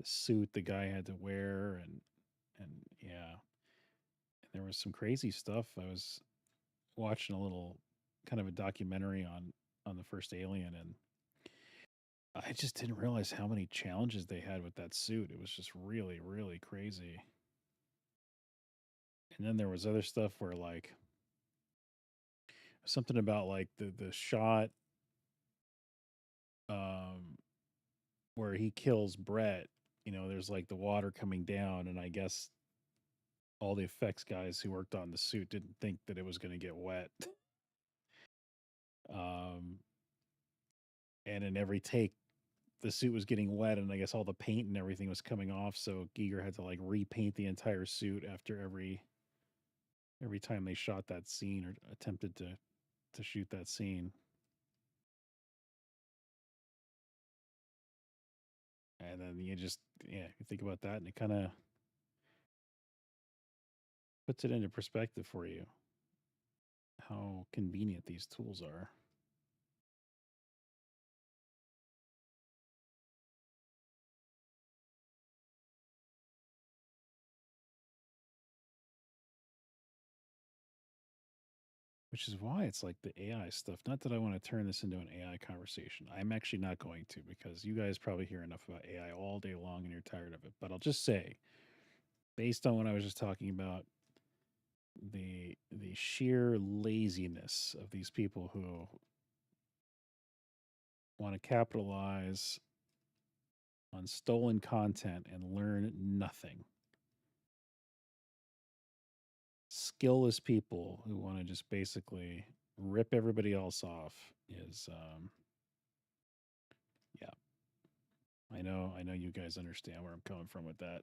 suit the guy had to wear, and yeah, and there was some crazy stuff. I was watching a little kind of a documentary on the first Alien, and I just didn't realize how many challenges they had with that suit. It was just really, really crazy. And then there was other stuff where like something about like the shot um where he kills Brett, there's like the water coming down, and I guess all the effects guys who worked on the suit didn't think that it was going to get wet. Um and in every take the suit was getting wet, and I guess all the paint and everything was coming off, so Giger had to like repaint the entire suit after every time they shot that scene or attempted to shoot that scene. And then you think about that, and it kind of puts it into perspective for you how convenient these tools are. Which is why it's like the AI stuff. Not that I want to turn this into an AI conversation. I'm actually not going to, because you guys probably hear enough about AI all day long and you're tired of it. But I'll just say, based on what I was just talking about, the sheer laziness of these people who want to capitalize on stolen content and learn nothing. Skillless people who want to just basically rip everybody else off is yeah. I know you guys understand where I'm coming from with that.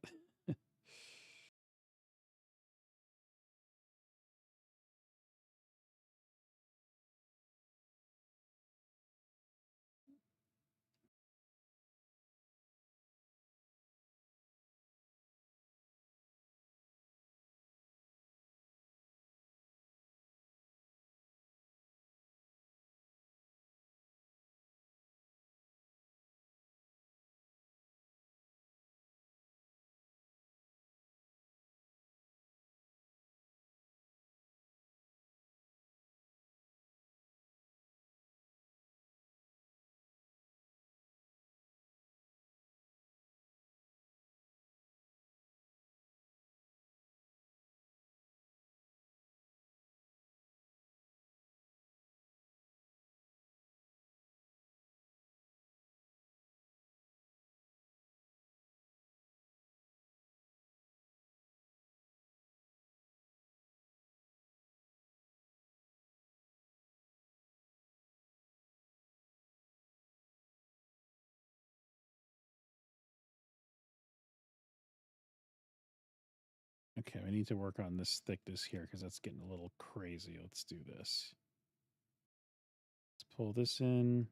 Okay, we need to work on this thickness here because that's getting a little crazy. Let's do this. Let's pull this in.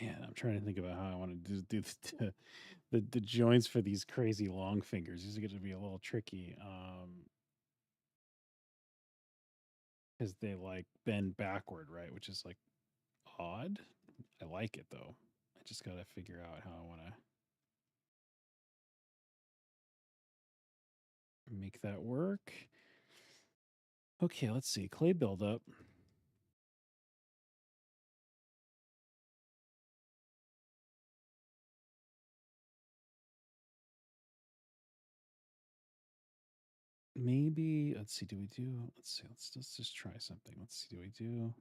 Man, I'm trying to think about how I want to do the joints for these crazy long fingers. These are going to be a little tricky. Because they like bend backward, right? Which is like odd. I like it though. I just got to figure out how I want to make that work. Okay, let's see. Clay buildup. Maybe, let's see, do we do, let's see, let's just try something. Let's see, do we do,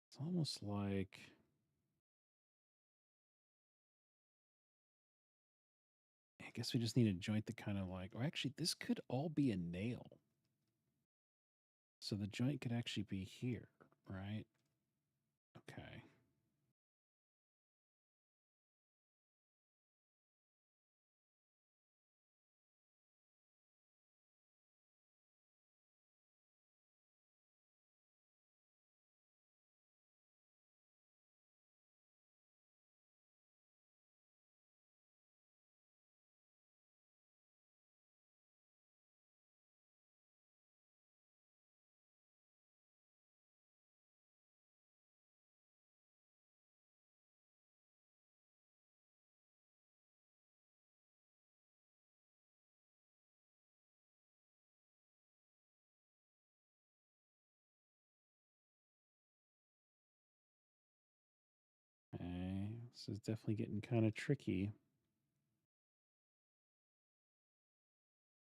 it's almost like, I guess we just need a joint that kind of like, or actually this could all be a nail. So the joint could actually be here, right? Okay. Okay, this is definitely getting kind of tricky.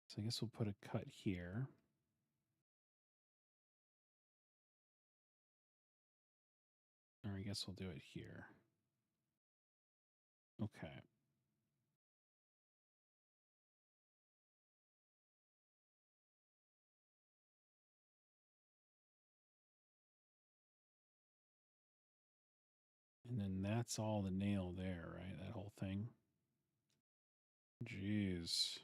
So I guess we'll put a cut here. Or I guess we'll do it here. Okay. And then that's all the nail there, right? That whole thing. Jeez.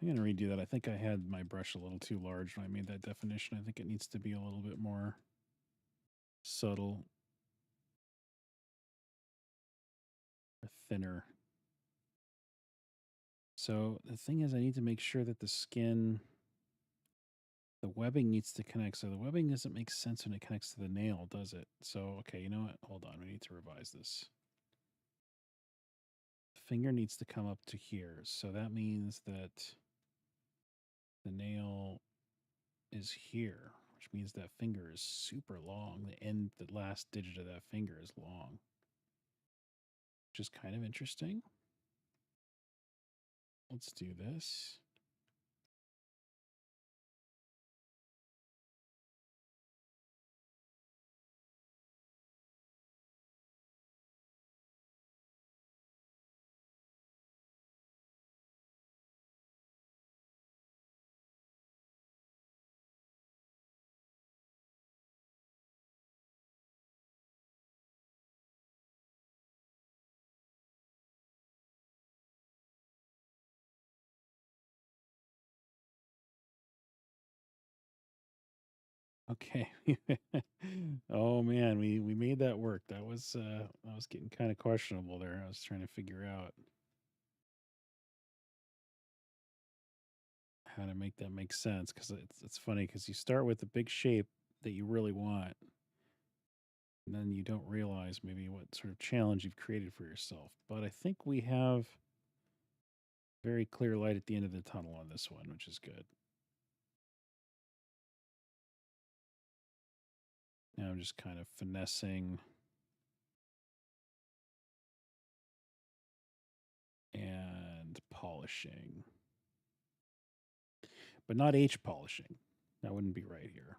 I'm going to redo that. I think I had my brush a little too large when I made that definition. I think it needs to be a little bit more subtle or thinner. So the thing is, I need to make sure that the skin, the webbing needs to connect. So the webbing doesn't make sense when it connects to the nail, does it? So, okay, you know what? Hold on. We need to revise this. The finger needs to come up to here. So that means that the nail is here, which means that finger is super long. The last digit of that finger is long, which is kind of interesting. Let's do this. Okay. Oh man, we made that work. That was getting kind of questionable there. I was trying to figure out how to make that make sense because it's funny because you start with the big shape that you really want, and then you don't realize maybe what sort of challenge you've created for yourself. But I think we have very clear light at the end of the tunnel on this one, which is good. Now I'm just kind of finessing and polishing, but not H polishing. That wouldn't be right here.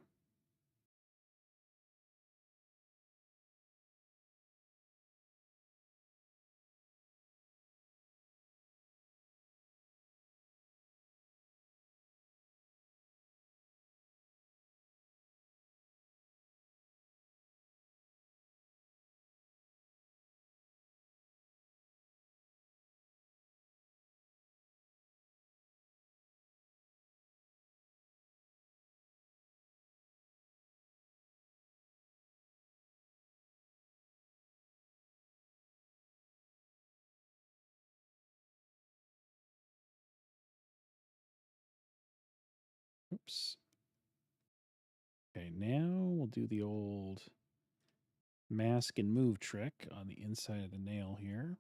do the old mask and move trick on the inside of the nail here.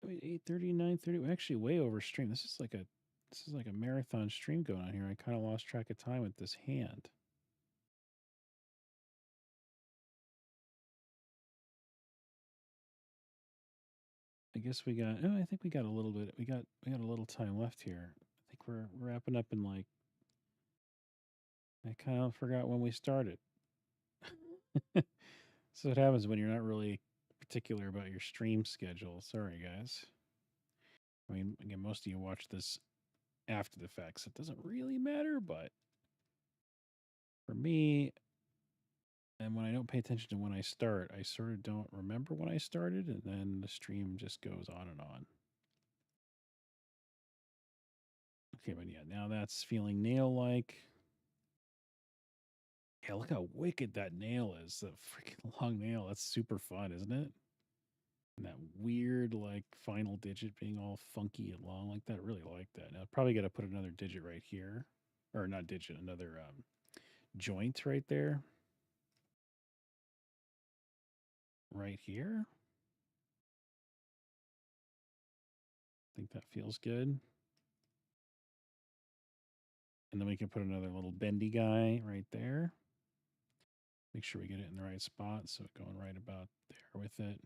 Wait, 8:30, 9:30. We're actually way over stream. This is like a marathon stream going on here. I kind of lost track of time with this hand. I guess I think we got a little bit. We got a little time left here. I think we're wrapping up in like. I kind of forgot when we started. So what happens when you're not really particular about your stream schedule. Sorry, guys. I mean, again, most of you watch this after the fact, so it doesn't really matter. But for me, and when I don't pay attention to when I start, I sort of don't remember when I started, and then the stream just goes on and on. Okay, but yeah, now that's feeling nail-like. Yeah, look how wicked that nail is. The freaking long nail. That's super fun, isn't it? And that weird, like, final digit being all funky and long like that. Really like that. Now, probably got to put another digit right here. Or not digit, another joint right there. Right here. I think that feels good. And then we can put another little bendy guy right there. Make sure we get it in the right spot. So going right about there with it.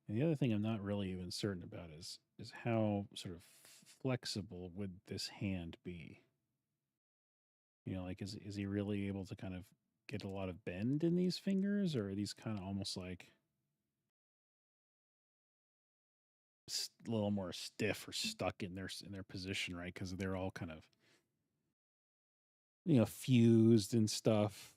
And the other thing I'm not really even certain about is how sort of flexible would this hand be? You know, like is he really able to kind of get a lot of bend in these fingers, or are these kind of almost like a little more stiff or stuck in their position, right? Because they're all kind of fused and stuff.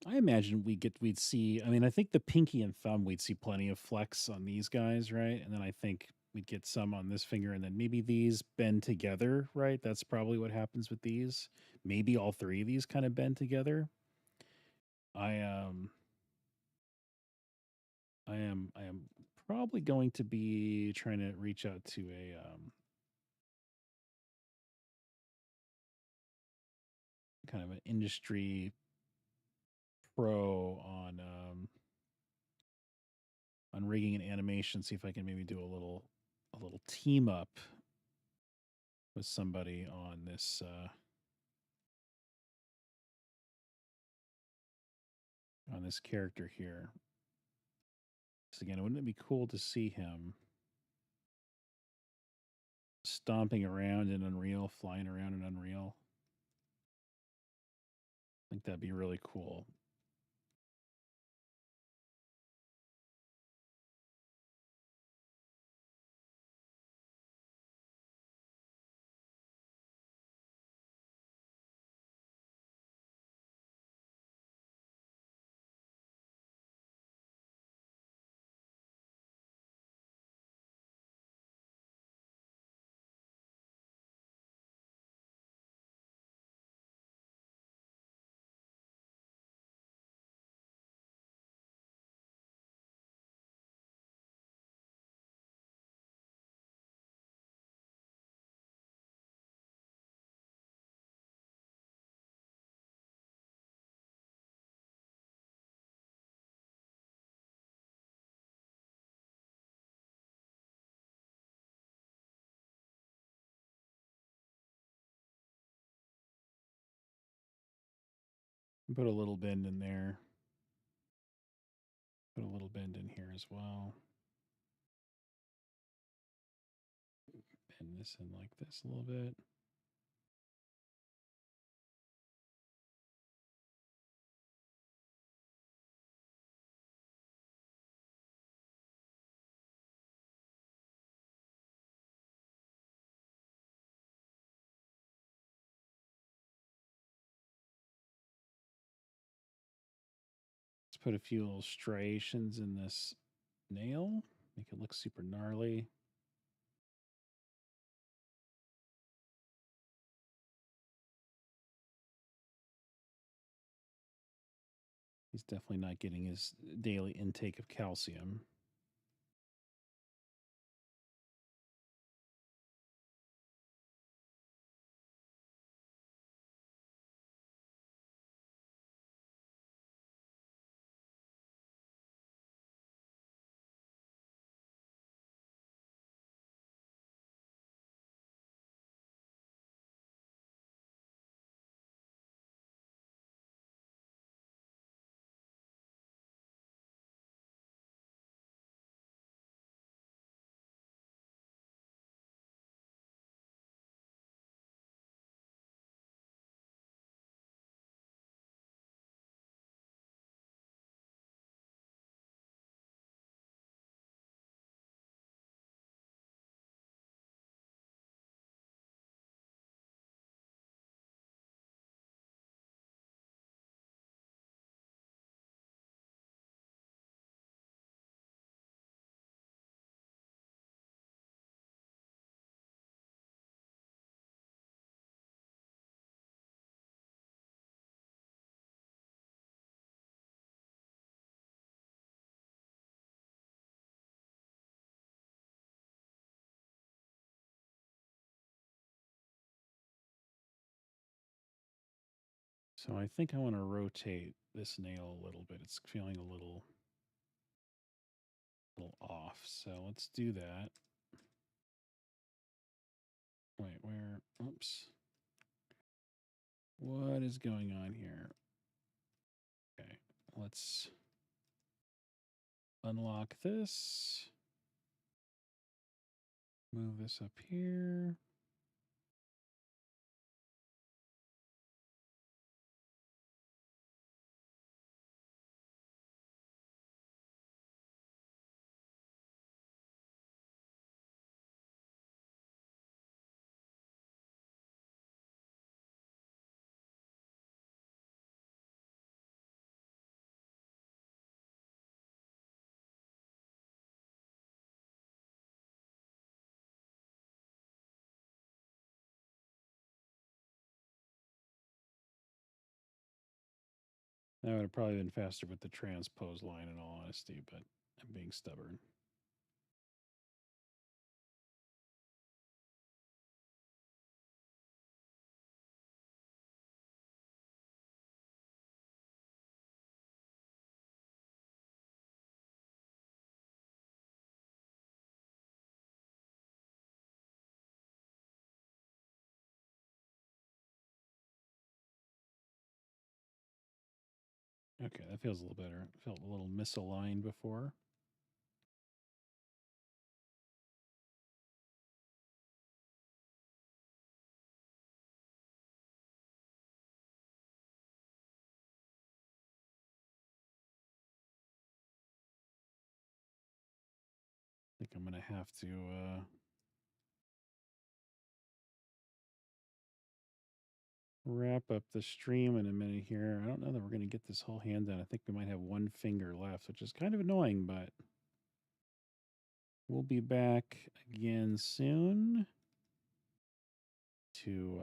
I imagine we'd see. I mean, I think the pinky and thumb we'd see plenty of flex on these guys, right? And then I think we'd get some on this finger, and then maybe these bend together, right? That's probably what happens with these. Maybe all three of these kind of bend together. I am probably going to be trying to reach out to a kind of an industry pro on rigging and animation, see if I can maybe do a little team up with somebody on this character here. So again, wouldn't it be cool to see him stomping around in Unreal, flying around in Unreal? I think that'd be really cool. Put a little bend in there. Put a little bend in here as well. Bend this in like this a little bit. Let's put a few little striations in this nail. Make it look super gnarly. He's definitely not getting his daily intake of calcium. So I think I want to rotate this nail a little bit. It's feeling a little off. So let's do that. Wait, where? Oops. What is going on here? Okay, let's unlock this. Move this up here. That would have probably been faster with the transpose line, in all honesty, but I'm being stubborn. Okay, that feels a little better. It felt a little misaligned before. I think I'm going to have to wrap up the stream in a minute here. I don't know that we're going to get this whole hand done. I think we might have one finger left, which is kind of annoying, but we'll be back again soon to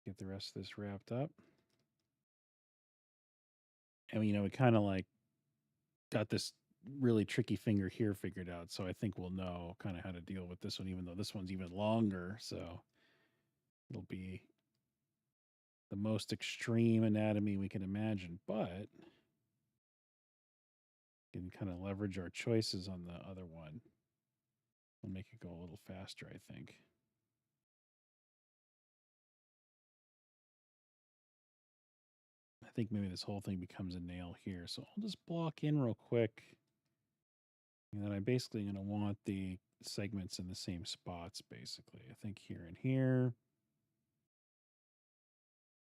get the rest of this wrapped up. And, we kind of like got this really tricky finger here figured out. So I think we'll know kind of how to deal with this one, even though this one's even longer. So it'll be the most extreme anatomy we can imagine, but can kind of leverage our choices on the other one. We'll make it go a little faster, I think. I think maybe this whole thing becomes a nail here. So I'll just block in real quick. And then I'm basically going to want the segments in the same spots, basically. I think here and here.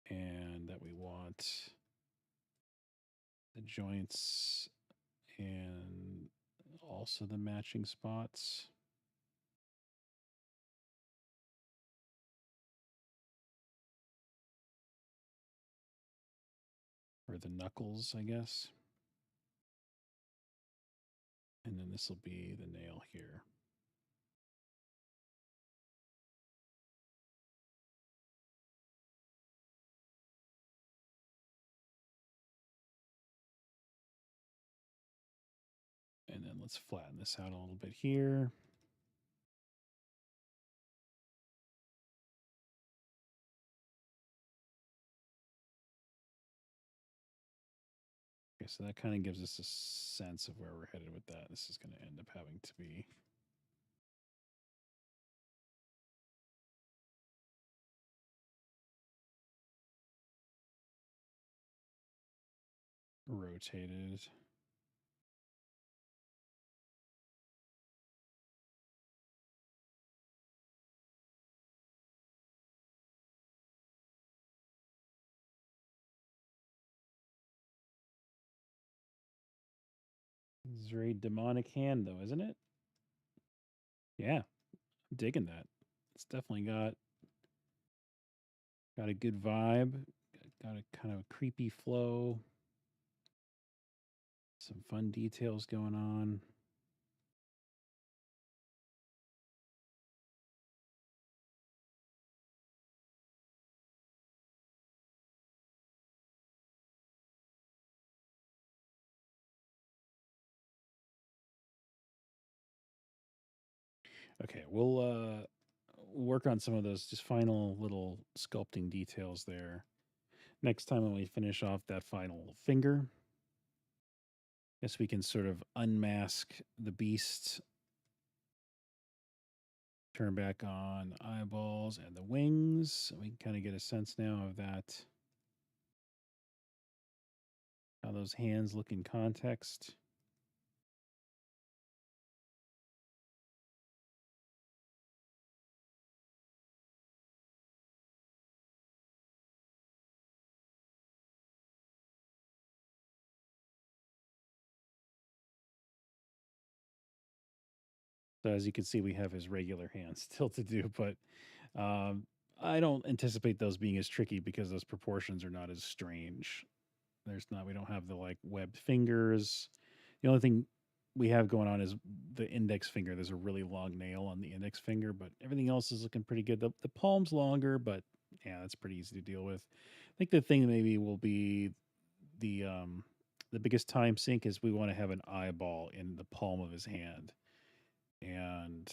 And that we want the joints and also the matching spots. Or the knuckles, I guess. And then this will be the nail here. And then let's flatten this out a little bit here. Okay, so that kind of gives us a sense of where we're headed with that. This is going to end up having to be rotated. This is a very demonic hand, though, isn't it? Yeah, I'm digging that. It's definitely got a good vibe. Got a kind of creepy flow. Some fun details going on. Okay, we'll work on some of those just final little sculpting details there next time when we finish off that final finger. Guess we can sort of unmask the beast, turn back on eyeballs and the wings. So we can kind of get a sense now of that, how those hands look in context. So as you can see, we have his regular hands still to do, but um, I don't anticipate those being as tricky because those proportions are not as strange. We don't have the like webbed fingers. The only thing we have going on is the index finger. There's a really long nail on the index finger, but everything else is looking pretty good. The palm's longer, but yeah, that's pretty easy to deal with. I think the thing maybe will be the biggest time sink is we want to have an eyeball in the palm of his hand. And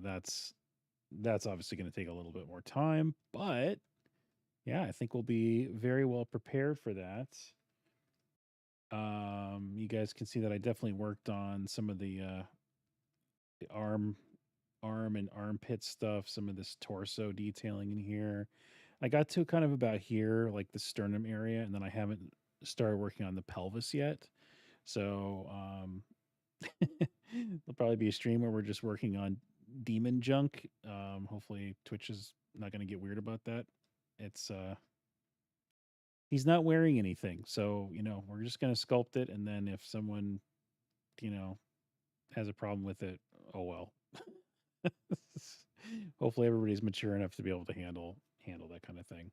that's obviously going to take a little bit more time, but yeah, I think we'll be very well prepared for that. You guys can see that I definitely worked on some of the arm and armpit stuff, some of this torso detailing in here. I got to kind of about here, like the sternum area, and then I haven't started working on the pelvis yet. So there'll probably be a stream where we're just working on demon junk. Hopefully Twitch is not going to get weird about that. It's he's not wearing anything, so we're just going to sculpt it, and then if someone you know has a problem with it, oh well. Hopefully everybody's mature enough to be able to handle that kind of thing.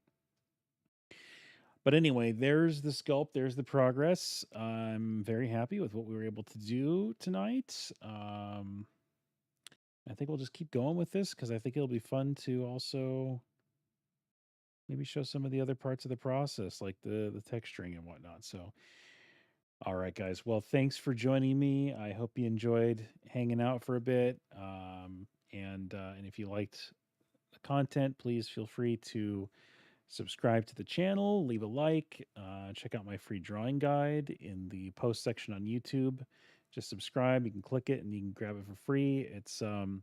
But anyway, there's the sculpt, there's the progress. I'm very happy with what we were able to do tonight. I think we'll just keep going with this because I think it'll be fun to also maybe show some of the other parts of the process, like the texturing and whatnot. So, all right, guys. Well, thanks for joining me. I hope you enjoyed hanging out for a bit. And if you liked the content, please feel free to subscribe to the channel, leave a like, check out my free drawing guide in the post section on YouTube. Just subscribe. You can click it and you can grab it for free. It's not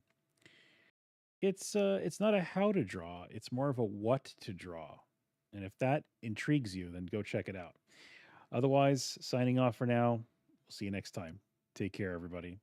a how to draw, it's more of a what to draw. And if that intrigues you, then go check it out. Otherwise, signing off for now. We'll see you next time. Take care, everybody.